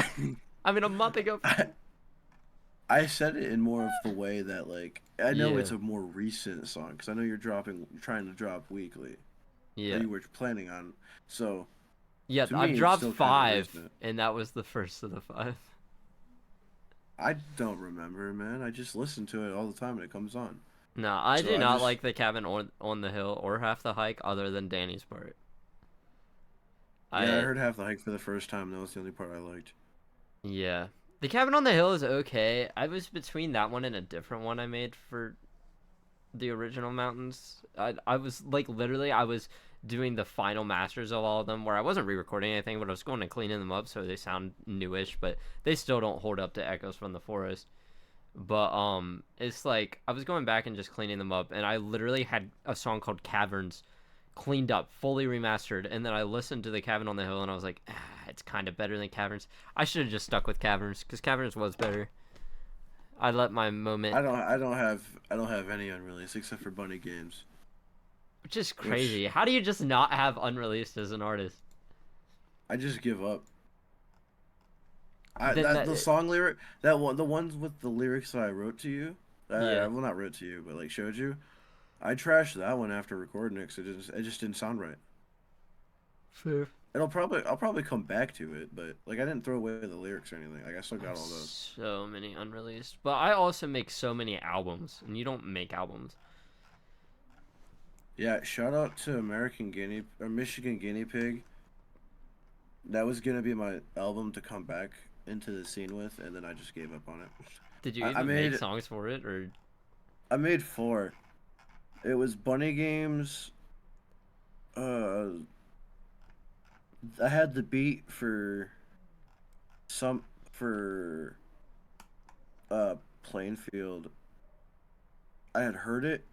I mean, a month ago. I said it in more of the way that like I know Yeah. it's a more recent song because I know you're trying to drop weekly. Yeah. That you were planning on. So Yeah, to me, I've it's dropped still kinda 5, recent. and that was the first of the 5. I don't remember, man. I just listen to it all the time when it comes on. No, I So do I not just- like the cabin on the hill or half the hike, other than Danny's part. Yeah, I heard Half the Hike for the first time. That was the only part I liked. Yeah, the cabin on the hill is okay. I was between that one and a different one I made for the original mountains. I was like literally I was doing the final masters of all of them where I wasn't re-recording anything, but I was going and cleaning them up so they sound newish, but they still don't hold up to Echoes from the Forest. But it's like I was going back and just cleaning them up, and I literally had a song called Caverns cleaned up, fully remastered, and then I listened to the Cabin on the Hill and I was like, it's kind of better than Caverns. I should have just stuck with Caverns because Caverns was better. I let my moment. I don't have any unreleased except for Bunny Games. Which is crazy. How do you just not have Unreleased as an artist? I just give up. The song lyric, the ones with the lyrics that I wrote to you, Yeah. well, not wrote to you, but like showed you. I trashed that one after recording it because it just didn't sound right. Fair. I'll probably come back to it, but like I didn't throw away the lyrics or anything. Like I still got all those. So many unreleased, but I also make so many albums, and you don't make albums. Yeah, shout out to Michigan Guinea Pig. That was gonna be my album to come back into the scene with, and then I just gave up on it. Did you I even made- make songs for it, or? I made 4. It was Bunny Games. I had the beat for Plainfield. I had heard it,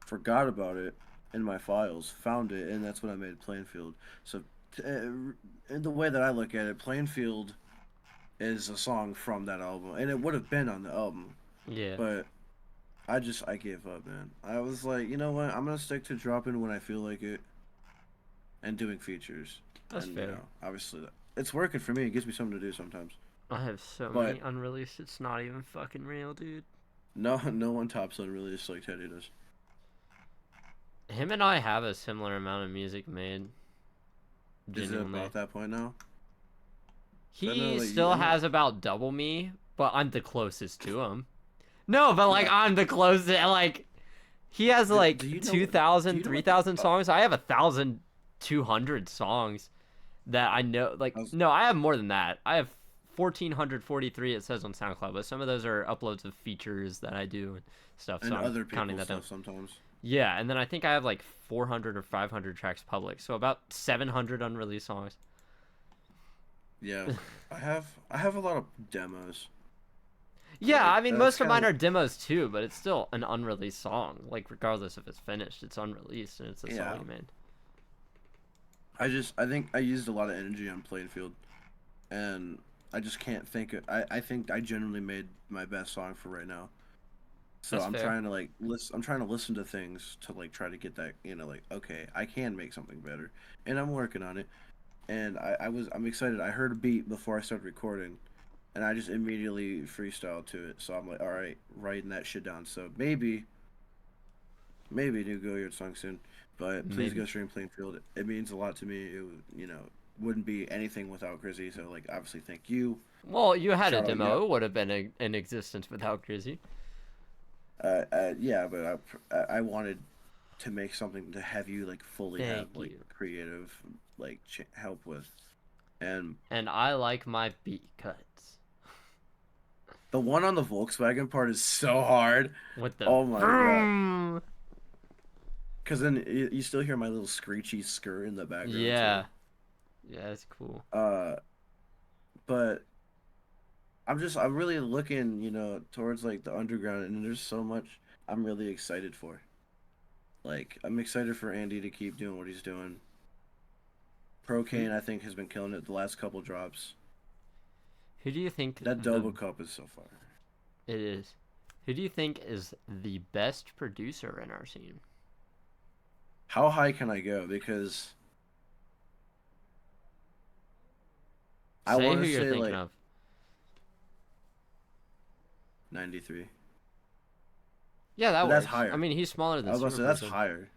forgot about it in my files, found it, and that's when I made Plainfield. So, in the way that I look at it, Plainfield is a song from that album, and it would have been on the album, Yeah. but I gave up, man. I was like, you know what? I'm gonna stick to dropping when I feel like it, and doing features. That's And, fair. Obviously, it's working for me. It gives me something to do sometimes. I have so But- many unreleased. It's not even fucking real, dude. No one tops Unreleased like Teddy does. Him and I have a similar amount of music made. Is it Genuinely. about that point now? He I know, like, still you know- has about double me, but I'm the closest to him. No, but like I'm the closest. Like he has like do you know 2,000, do you know what 3,000 the- songs. I have 1,200 songs that I know. Like no, I have more than that. I have 1,443. It says on SoundCloud, but some of those are uploads of features that I do and stuff. And So I'm other counting people's that down. stuff sometimes. Yeah, and then I think I have like 400 or 500 tracks public, so about 700 unreleased songs. Yeah, I have a lot of demos. Yeah, Like, I mean that's most of mine kinda- are demos too, but it's still an unreleased song. Like regardless if it's finished, it's unreleased and it's a Yeah. song you made. I think I used a lot of energy on Plainfield, and I just can't think. I think I genuinely made my best song for right now. So That's I'm fair. trying to like listen. I'm trying to listen to things to like try to get that, like, okay, I can make something better, and I'm working on it. And I'm excited. I heard a beat before I started recording, and I just immediately freestyled to it. So I'm like, all right, writing that shit down. So maybe a new Goyard song soon. But please Maybe. go stream Playing Field. It means a lot to me. Wouldn't be anything without Crizzy. So like, obviously, thank you. Well, you had a Shout out, yeah, demo. It would have been in existence without Crizzy. yeah. But I wanted to make something to have you like fully have Thank like you. creative like help with, and And I like my beat cuts. the one on the Volkswagen part is so hard. With the Oh my god. vroom. Because then you still hear my little screechy skr in the background too. Yeah. Yeah, that's cool. But I'm really looking, towards like the underground, and there's so much I'm really excited for. Like I'm excited for Andy to keep doing what he's doing. Who Procane, I think, has been killing it the last couple drops. who do you think That double cup is so far. it is? Who do you think is the best producer in our scene? How high can I go? Because I Say want who to you're say thinking like of. 93. Yeah, that But works. that's higher. I mean, he's smaller than I was about to say that's Superperson. higher.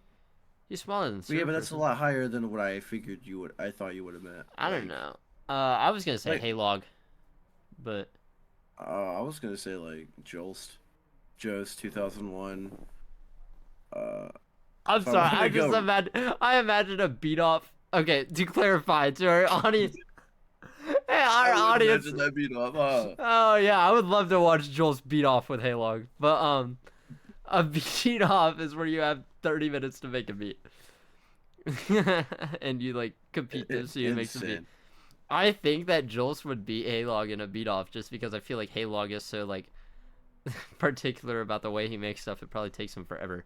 He's smaller than But yeah, but that's a Superperson. lot higher than what I figured you would. I thought you would have meant. I don't Like, know. I was gonna say like, Haylog, but I was gonna say like Jost 2001. I'm If I sorry. want to go, I imagine a beat off. Okay, to clarify to our audience, hey, our I would audience. imagine that beat off. Huh? Oh yeah, I would love to watch Jules beat off with Haylog, but a beat off is where you have 30 minutes to make a beat, and you like compete to see who makes a beat. Insane. I think that Jules would beat Haylog in a beat off just because I feel like Haylog is so like particular about the way he makes stuff. It probably takes him forever.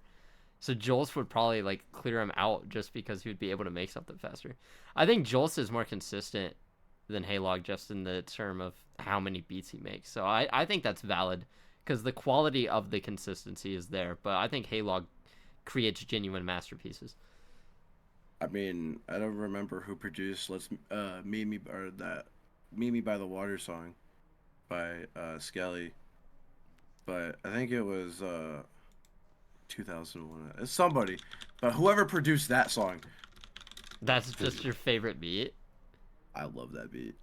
So Jules would probably like clear him out just because he would be able to make something faster. I think Jules is more consistent than Haylog just in the term of how many beats he makes. So I think that's valid because the quality of the consistency is there. But I think Haylog creates genuine masterpieces. I mean, I don't remember who produced "Let's Meet Me" or that "Meet Me by the Water" song by Skelly, but I think it was 2001. It's somebody, but whoever produced that song, That's just your favorite beat. I love that beat.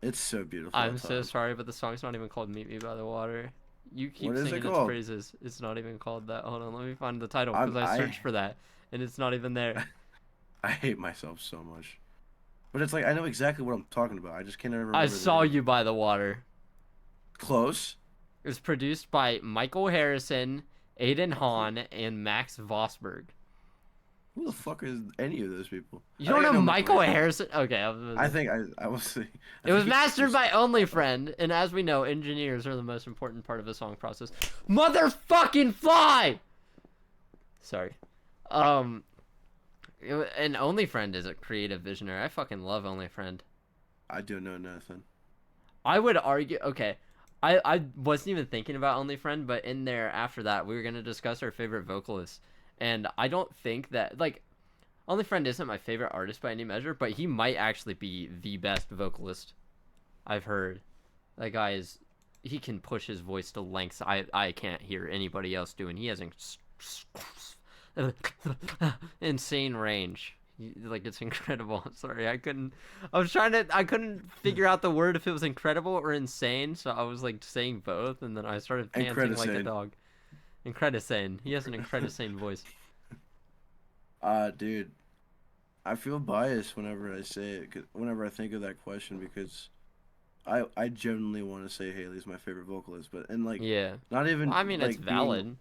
It's so beautiful. I'm at so times. sorry, but the song's not even called "Meet Me by the Water." You keep What is it singing its called? praises. It's not even called that. Hold on, let me find the title I'm, because I I searched for that and it's not even there. I hate myself so much, but it's like I know exactly what I'm talking about. I just can't ever remember I the Saw name. You by the Water. Close. It was produced by Michael Harrison, Aiden Hahn, and Max Vosberg. Who the fuck is any of those people? You I don't think I know know Michael Harrison? Okay, I think I was saying. it was mastered by OnlyFriend, and as we know, engineers are the most important part of the song process. Motherfucking fly! Sorry. And OnlyFriend is a creative visionary. I fucking love OnlyFriend. I do know nothing. I would argue, okay, I wasn't even thinking about OnlyFriend, but in there after that, we were going to discuss our favorite vocalists. And I don't think that, like, OnlyFriend isn't my favorite artist by any measure, but he might actually be the best vocalist I've heard. That guy is, he can push his voice to lengths I can't hear anybody else doing. He has insane range. Like, it's incredible. Sorry, I couldn't figure out the word if it was incredible or insane, so I was like saying both, and then I started panting like a dog. Incredisane. He has an incredisane voice. Dude, I feel biased whenever I say it, whenever I think of that question, because I genuinely want to say Haley's my favorite vocalist, but like, Yeah. not even Well, I mean, like it's valid.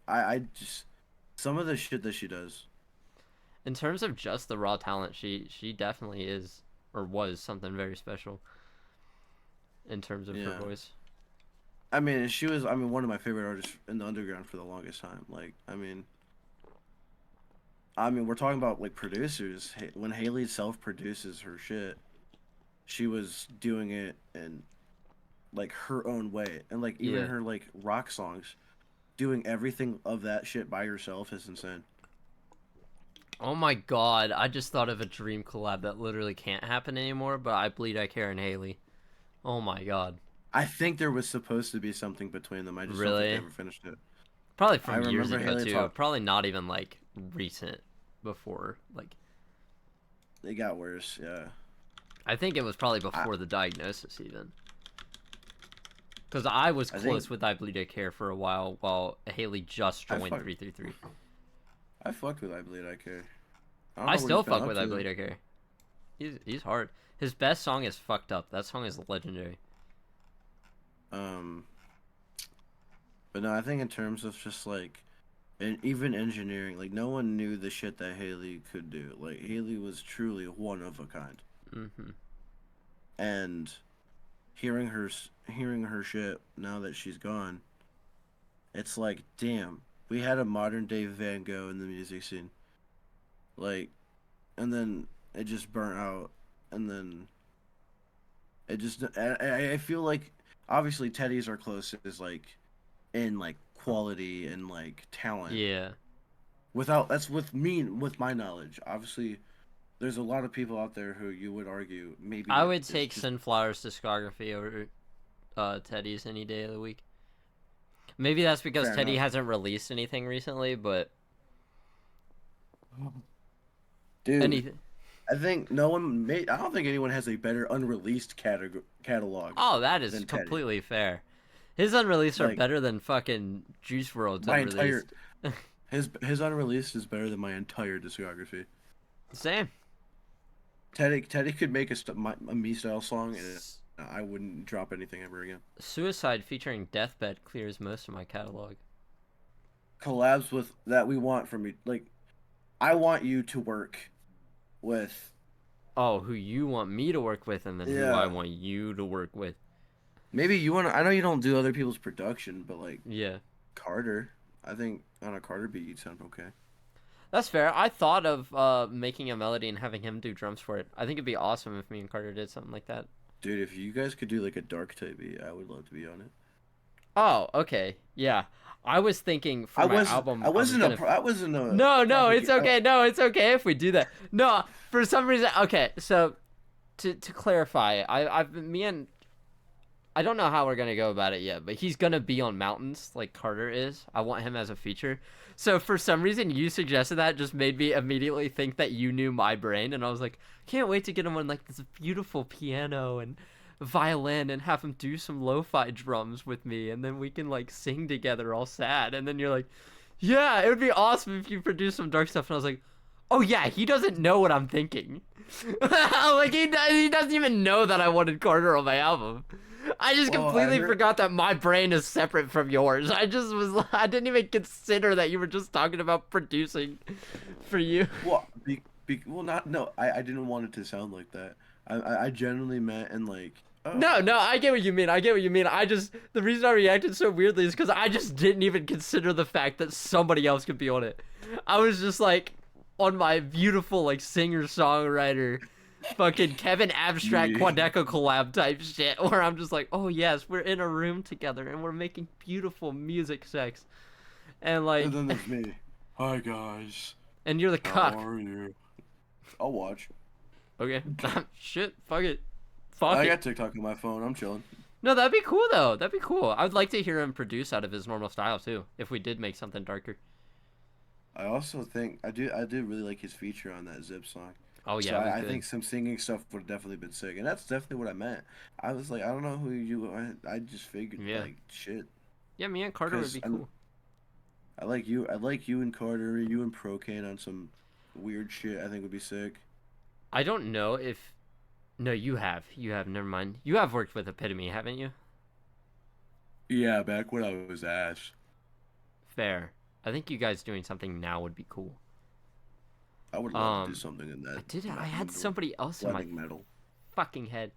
I just some of the shit that she does. In terms of just the raw talent, she definitely is or was something very special in terms of her voice. I mean, she was one of my favorite artists in the underground for the longest time. Like, I mean, we're talking about like producers. When Haley self produces her shit, she was doing it in like her own way, and like even Yeah. her like rock songs, doing everything of that shit by herself is insane. Oh my god, I just thought of a dream collab that literally can't happen anymore, but I Bleed I Care and Haley. Oh my god. I think there was supposed to be something between them. I just don't Really? think they ever finished it. Probably I from years remember ago Haley too. Probably not even like recent before. Like It got worse, yeah. I think it was probably before the diagnosis even. Because I was close with I Bleed I Care for a while Haley just joined 333. I fucked with I Bleed I Care. I still fuck with I Bleed I Care. He's hard. His best song is Fucked Up. That song is legendary. But no, I think in terms of just like, and even engineering, like no one knew the shit that Haley could do. Like Haley was truly one of a kind. Mm-hmm. And hearing her shit now that she's gone, it's like, damn, we had a modern day Van Gogh in the music scene. Like, and then it just burnt out, and then it just I feel like obviously Teddy's our closest like in like quality and like talent. Yeah. That's with my knowledge. Obviously, there's a lot of people out there who you would argue maybe. I would take Sunflower's discography over Teddy's any day of the week. Maybe that's because Fair Teddy enough. hasn't released anything recently, but Dude, anything. I think no one I don't think anyone has a better unreleased catalog. Oh, that is than Teddy. completely fair. His unreleased are Like, better than fucking Juice WRLD's my unreleased. his unreleased is better than my entire discography. Same. Teddy could make a me style song and I wouldn't drop anything ever again. Suicide featuring Deathbed clears most of my catalog. Collabs with that we want from you, like I want you to work with. Oh, who you want me to work with, and then who I want you to work with. Maybe you want to. I know you don't do other people's production, but like Yeah. Carter, I think on a Carter beat you'd sound okay. That's fair. I thought of making a melody and having him do drums for it. I think it'd be awesome if me and Carter did something like that. Dude, if you guys could do like a dark type beat, I would love to be on it. Oh, okay. Yeah. I was thinking for my album. I wasn't a. No, it's okay. No, it's okay if we do that. No, for some reason. Okay, so to clarify, I don't know how we're gonna go about it yet, but he's gonna be on Mountains like Carter is. I want him as a feature. So for some reason, you suggested that just made me immediately think that you knew my brain, and I was like, can't wait to get him on like this beautiful piano and violin and have him do some lo-fi drums with me, and then we can like sing together all sad. And then you're like, yeah, it would be awesome if you produce some dark stuff. And I was like, oh yeah, he doesn't know what I'm thinking. Like he doesn't even know that I wanted Carter on my album. I just completely forgot that my brain is separate from yours. I didn't even consider that you were just talking about producing for you. Well, I didn't want it to sound like that. I genuinely meant and like. Oh. No, I get what you mean. The reason I reacted so weirdly is because I just didn't even consider the fact that somebody else could be on it. I was just like on my beautiful like singer-songwriter fucking Kevin Abstract Quadeca collab type shit where I'm just like, oh yes, we're in a room together and we're making beautiful music sex. And like, and then there's me. Hi guys. And you're the cuck. How are you? I'll watch. Okay. Shit, fuck it. I got TikTok on my phone. I'm chilling. No, that'd be cool though. That'd be cool. I'd like to hear him produce out of his normal style too, if we did make something darker. I also think I do really like his feature on that xipz song. Oh yeah, so I think some singing stuff would have definitely been sick, and that's definitely what I meant. I was like, I don't know who you. I just figured like shit. Yeah, me and Carter would be cool. I like you and Carter, you and Procane on some weird shit. I think would be sick. I don't know if. No, you have. Never mind. You have worked with Epitome, haven't you? Yeah, back when I was ass. Fair. I think you guys doing something now would be cool. I would love to do something in that. I had somebody else in my metal. fucking head.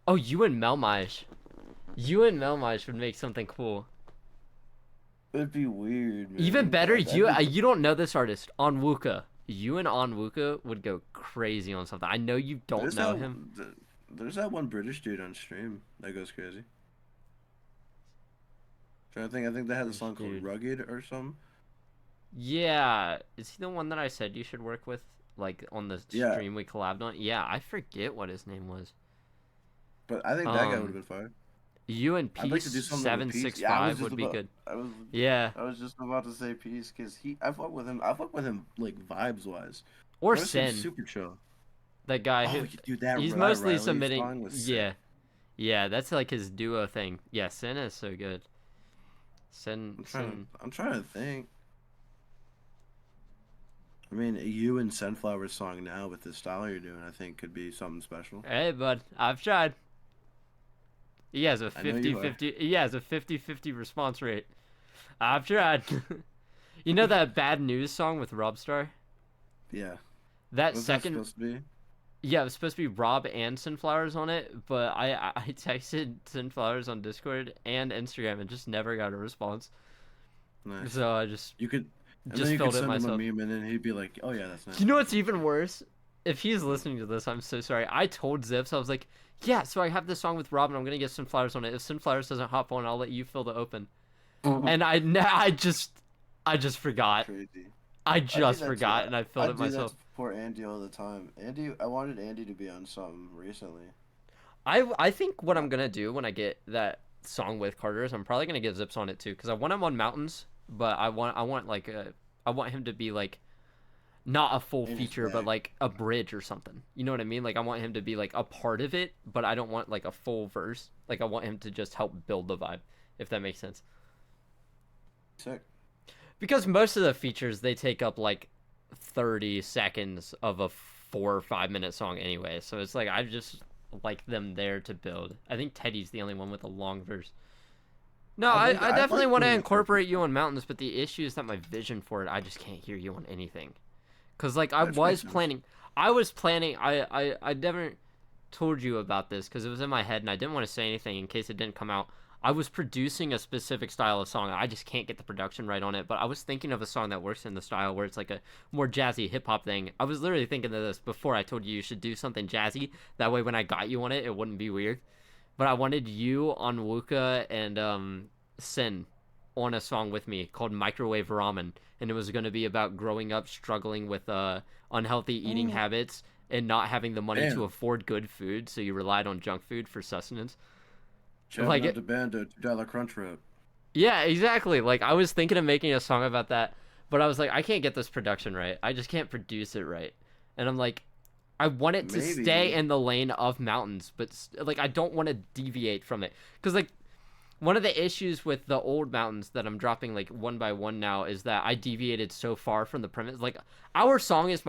Oh, you and Melmaish. You and Melmaish would make something cool. It'd be weird, man. Even better, you don't know this artist, Onwuka. You and Onwuka would go crazy on something. I know you don't know him. There's that one British dude on stream that goes crazy. Trying to think, I think they had a song called Dude. Rugged or something. Yeah, is he the one that I said you should work with, like on the Yeah. stream we collabed on? Yeah, I forget what his name was. But I think that guy would have been fire. You and I'd like to do Peace something with Peace. 765 would be good. I was just about to say Peace because I fuck with him. I fuck with him like vibes wise. Or Notice him Sin, super chill. that guy Oh, who we could do that. he's That mostly Riley submitting. song was sick. Yeah, yeah, that's like his duo thing. Yeah, Sin is so good. Sin. I'm trying to think. I mean, you and Sunflower's song now with the style you're doing, I think could be something special. Hey, bud, I've tried. He has a I know you are. 50-50. He has a 50-50 response rate. I've tried. You know that Bad News song with Robstar? Yeah. That What's second. that supposed to be? Yeah, it was supposed to be Rob and Sunflowers on it, but I texted Sunflowers on Discord and Instagram and just never got a response. Nice. So I just You could and just then you filled could it send myself. him a meme and then he'd be like, "Oh yeah, that's nice." You know what's even worse? If he's listening to this, I'm so sorry. I told Xipz, I was like, yeah, so I have this song with Rob and I'm gonna get Sunflowers on it. If Sunflowers doesn't hop on, I'll let you fill the open. And I just forgot. Crazy. I do just that forgot too. and I filled I it do myself. that for Andy all the time. I wanted Andy to be on something recently. I think what I'm gonna do when I get that song with Carter is I'm probably gonna get Xipz on it too, because I want him on Mountains, but I want him to be like not a full In his feature, but bag. like a bridge or something. You know what I mean? Like I want him to be like a part of it, but I don't want like a full verse. Like I want him to just help build the vibe, if that makes sense. Sick. Because most of the features they take up like 30 seconds of a 4 or 5 minute song anyway. So it's like I just like them there to build. I think Teddy's the only one with a long verse. No, I definitely like want to doing it incorporate you on Mountains, but the issue is that my vision for it, I just can't hear you on anything. Cause like I Which was makes sense. planning. I never told you about this because it was in my head and I didn't want to say anything in case it didn't come out. I was producing a specific style of song. I just can't get the production right on it, but I was thinking of a song that works in the style where it's like a more jazzy hip hop thing. I was literally thinking of this before I told you should do something jazzy. That way when I got you on it, it wouldn't be weird. But I wanted you on Wuka and Sin on a song with me called Microwave Ramen, and it was going to be about growing up struggling with unhealthy eating habits and not having the money to Damn. afford good food, so you relied on junk food for sustenance. Shout Like out it- to Bando, $2 crunch wrap. Yeah, exactly. Like I was thinking of making a song about that, but I was like, I can't get this production right. I just can't produce it right. And I'm like, I want it to Maybe. stay in the lane of Mountains, but like I don't want to deviate from it. Cuz like one of the issues with the old Mountains that I'm dropping like one by one now is that I deviated so far from the premise. Like our song is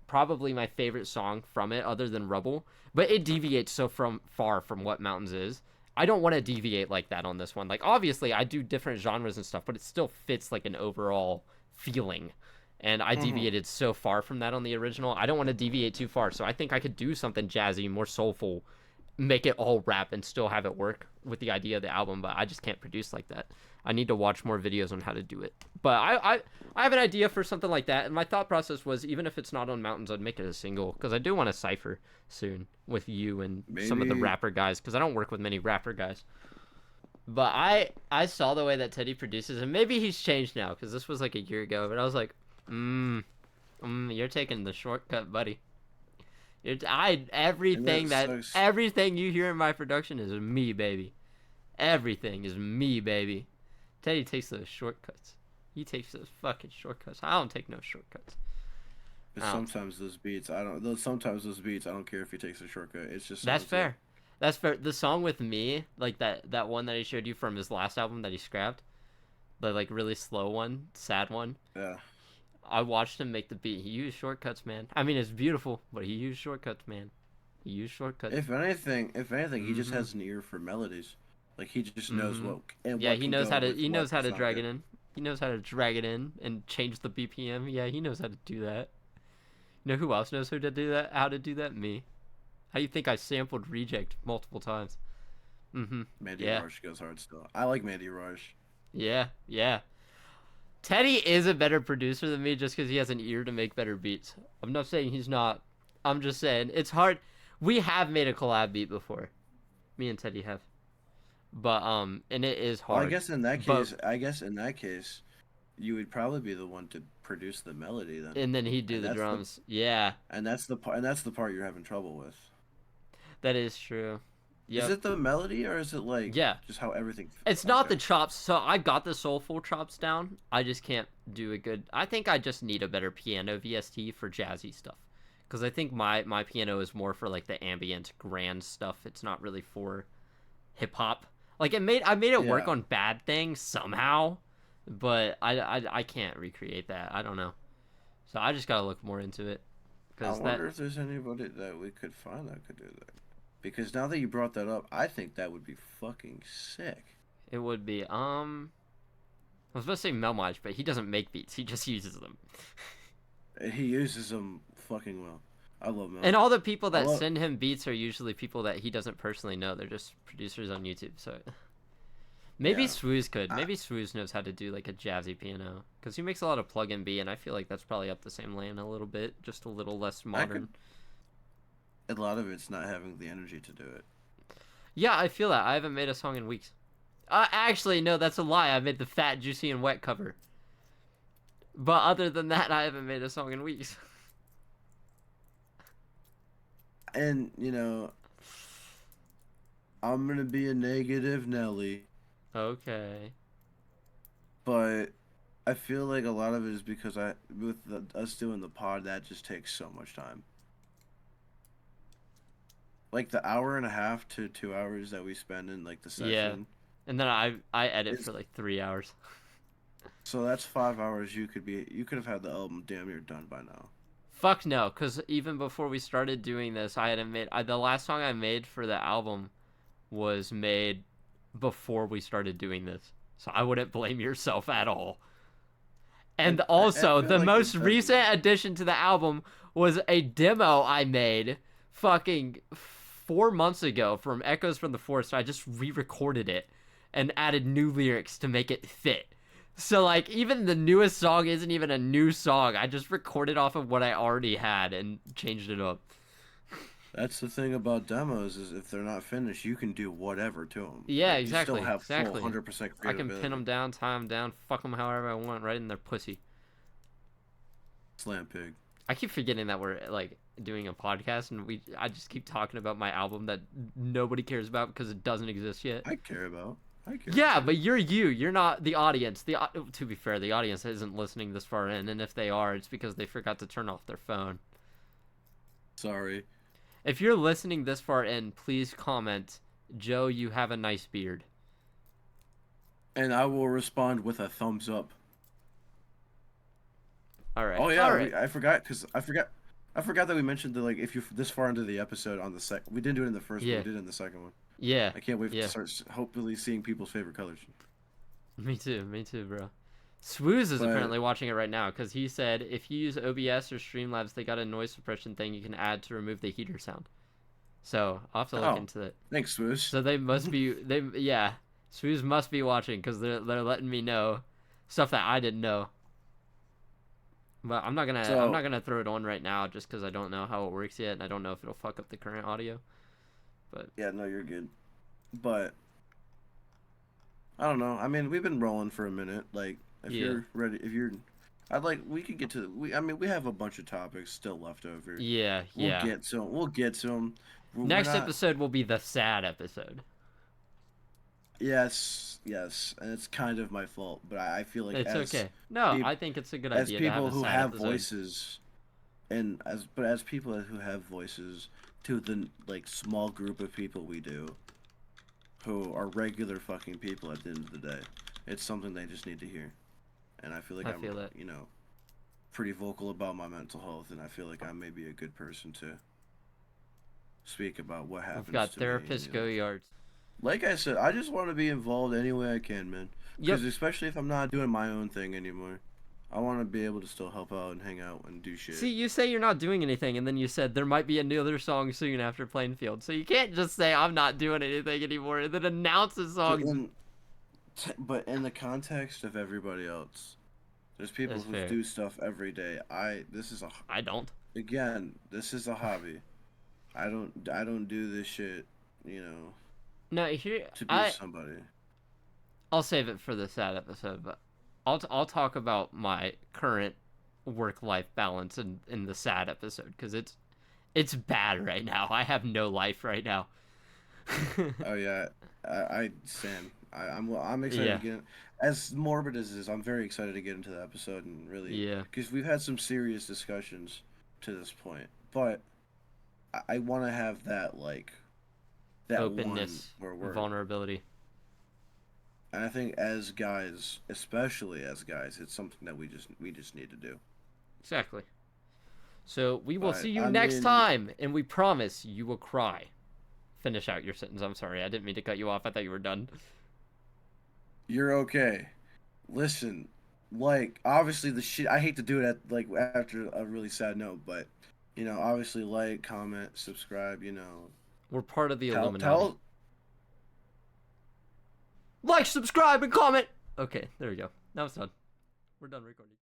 probably my favorite song from it other than Rubble, but it deviates so far from what Mountains is. I don't want to deviate like that on this one. Like obviously I do different genres and stuff, but it still fits like an overall feeling. And I deviated so far from that on the original. I don't want to deviate too far. So I think I could do something jazzy, more soulful, make it all rap and still have it work with the idea of the album, but I just can't produce like that. I need to watch more videos on how to do it. But I have an idea for something like that, and my thought process was even if it's not on Mountains, I'd make it a single because I do want to cypher soon with you and some of the Maybe- rapper guys because I don't work with many rapper guys. But I saw the way that Teddy produces, and maybe he's changed now because this was like a year ago. But I was like, you're taking the shortcut, buddy. Everything that that sucks. everything you hear in my production is me, baby. Everything is me, baby. Teddy takes those shortcuts. He takes those fucking shortcuts. I don't take no shortcuts. But Oh. sometimes those beats, I don't care if he takes a shortcut. It's just That's sounds fair. That's fair. The song with me, like that one that he showed you from his last album that he scrapped, the like really slow one, sad one. good. Yeah. I watched him make the beat. He used shortcuts, man. I mean, it's beautiful, but he used shortcuts, man. He used shortcuts. If anything, he just Mhm. has an ear for melodies. Like he just knows Mhm. what. And Yeah, what he can knows go how to with he knows what how to that's not drag it good. in. He knows how to drag it in and change the BPM. Yeah, he knows how to do that. You know who else knows how to do that? How to do that? Me. How do you think I sampled Reject multiple times? Mandy Yeah. Rush goes hard still. I like Mandy Rush. Yeah, yeah. Teddy is a better producer than me just because he has an ear to make better beats. I'm not saying he's not. I'm just saying it's hard We have made a collab beat before. Me and Teddy have. But and it is hard. Well, I guess in that case, you would probably be the one to produce the melody then. And then he'd do the drums. Yeah. And that's the part you're having trouble with. That is true. Yep. Is it the melody or is it like just how everything? It's not the chops. So I got the soulful chops down. I just can't do a good. I think I just need a better piano VST for jazzy stuff, because I think my piano is more for like the ambient grand stuff. It's not really for hip hop. Like I made it work on Bad Thing somehow, but I can't recreate that. I don't know. So I just gotta look more into it. I wonder if there's anybody that we could find that could do that. Because now that you brought that up, I think that would be fucking sick. It would be. I was supposed to say Melmaj, but he doesn't make beats. He just uses them. He uses them fucking well. I love Melmaj. And all the people that send him beats are usually people that he doesn't personally know. They're just producers on YouTube. So maybe Swooze could. Maybe Swooze knows how to do like a jazzy piano, because he makes a lot of plug-in B, and I feel like that's probably up the same lane a little bit, just a little less modern. A lot of it's not having the energy to do it. Yeah, I feel that. I haven't made a song in weeks. Actually, no, that's a lie. I made the Fat, Juicy, and Wet cover. But other than that, I haven't made a song in weeks. And, you know, I'm going to be a negative Nelly. Okay. But I feel like a lot of it is because us doing the pod, that just takes so much time. Like the hour and a half to 2 hours that we spend in like the session. Yeah. And then I edit for like 3 hours. So that's 5 hours. You could have had the album damn near done by now. Fuck no, because even before we started doing this, I hadn't made. The last song I made for the album was made before we started doing this. So I wouldn't blame yourself at all. And also, the most recent addition to the album was a demo I made fucking 4 months ago from Echoes from the Forest. I just re-recorded it and added new lyrics to make it fit. So like even the newest song isn't even a new song. I just recorded off of what I already had and changed it up. That's the thing about demos, is if they're not finished, you can do whatever to them. Yeah, like, exactly. You still have full 100% creative I can pin them down, tie them down, fuck them however I want, right in their pussy. Slam pig. I keep forgetting that we're like doing a podcast, and I just keep talking about my album that nobody cares about because it doesn't exist yet. I care about. Yeah, but you're not the audience. To be fair, the audience isn't listening this far in, and if they are, it's because they forgot to turn off their phone. Sorry. If you're listening this far in, please comment, Joe, you have a nice beard. And I will respond with a thumbs up. All right. Oh yeah, all right. I forgot that we mentioned that, like, if you're this far into the episode on the we didn't do it in the first one, we did it in the second one. Yeah. I can't wait to start hopefully seeing people's favorite colors. Me too, bro. Swooze is apparently watching it right now, because he said if you use OBS or Streamlabs, they got a noise suppression thing you can add to remove the heater sound. So I'll have to look into it. Thanks, Swooze. So they must be Swooze must be watching, because they're letting me know stuff that I didn't know. But I'm not gonna throw it on right now just because I don't know how it works yet, and I don't know if it'll fuck up the current audio. But yeah, no, you're good. But I don't know. I mean, we've been rolling for a minute. Like, if you're ready, we could get to. We have a bunch of topics still left over. Yeah, We'll get to them. Next episode will be the sad episode. Yes, and it's kind of my fault, but I feel like it's okay. No, I think it's a good idea. As people who have episode. voices, as people who have voices, to the like small group of people we do, who are regular fucking people at the end of the day, it's something they just need to hear, and I feel like I'm pretty vocal about my mental health, and I feel like I may be a good person to speak about what happens. We've got therapist Goyard. Like I said, I just want to be involved any way I can, man. Because especially if I'm not doing my own thing anymore, I want to be able to still help out and hang out and do shit. See, you say you're not doing anything, and then you said there might be another song soon after Plainfield. So you can't just say I'm not doing anything anymore and then announce a song. But in the context of everybody else, there's people who do stuff every day. I don't. Again, this is a hobby. I don't do this shit, you know, No, here to be somebody. I'll save it for the sad episode, but I'll talk about my current work-life balance in the sad episode because it's bad right now. I have no life right now. Oh yeah, Sam. I'm excited Yeah. to get as morbid as it is. I'm very excited to get into the episode and really Yeah. because we've had some serious discussions to this point, but I want to have that like that Openness, one where we're. vulnerability. And I think as guys, especially as guys, it's something that we just need to do. Exactly. So we will But see you I next mean, time, and we promise you will cry. Finish out your sentence. I'm sorry, I didn't mean to cut you off. I thought you were done. you're okay. Listen, like obviously the shit. I hate to do it at like after a really sad note, but obviously like, comment, subscribe. We're part of the Tell Illuminati. Like, subscribe, and comment. Okay, there we go. Now it's done. We're done recording.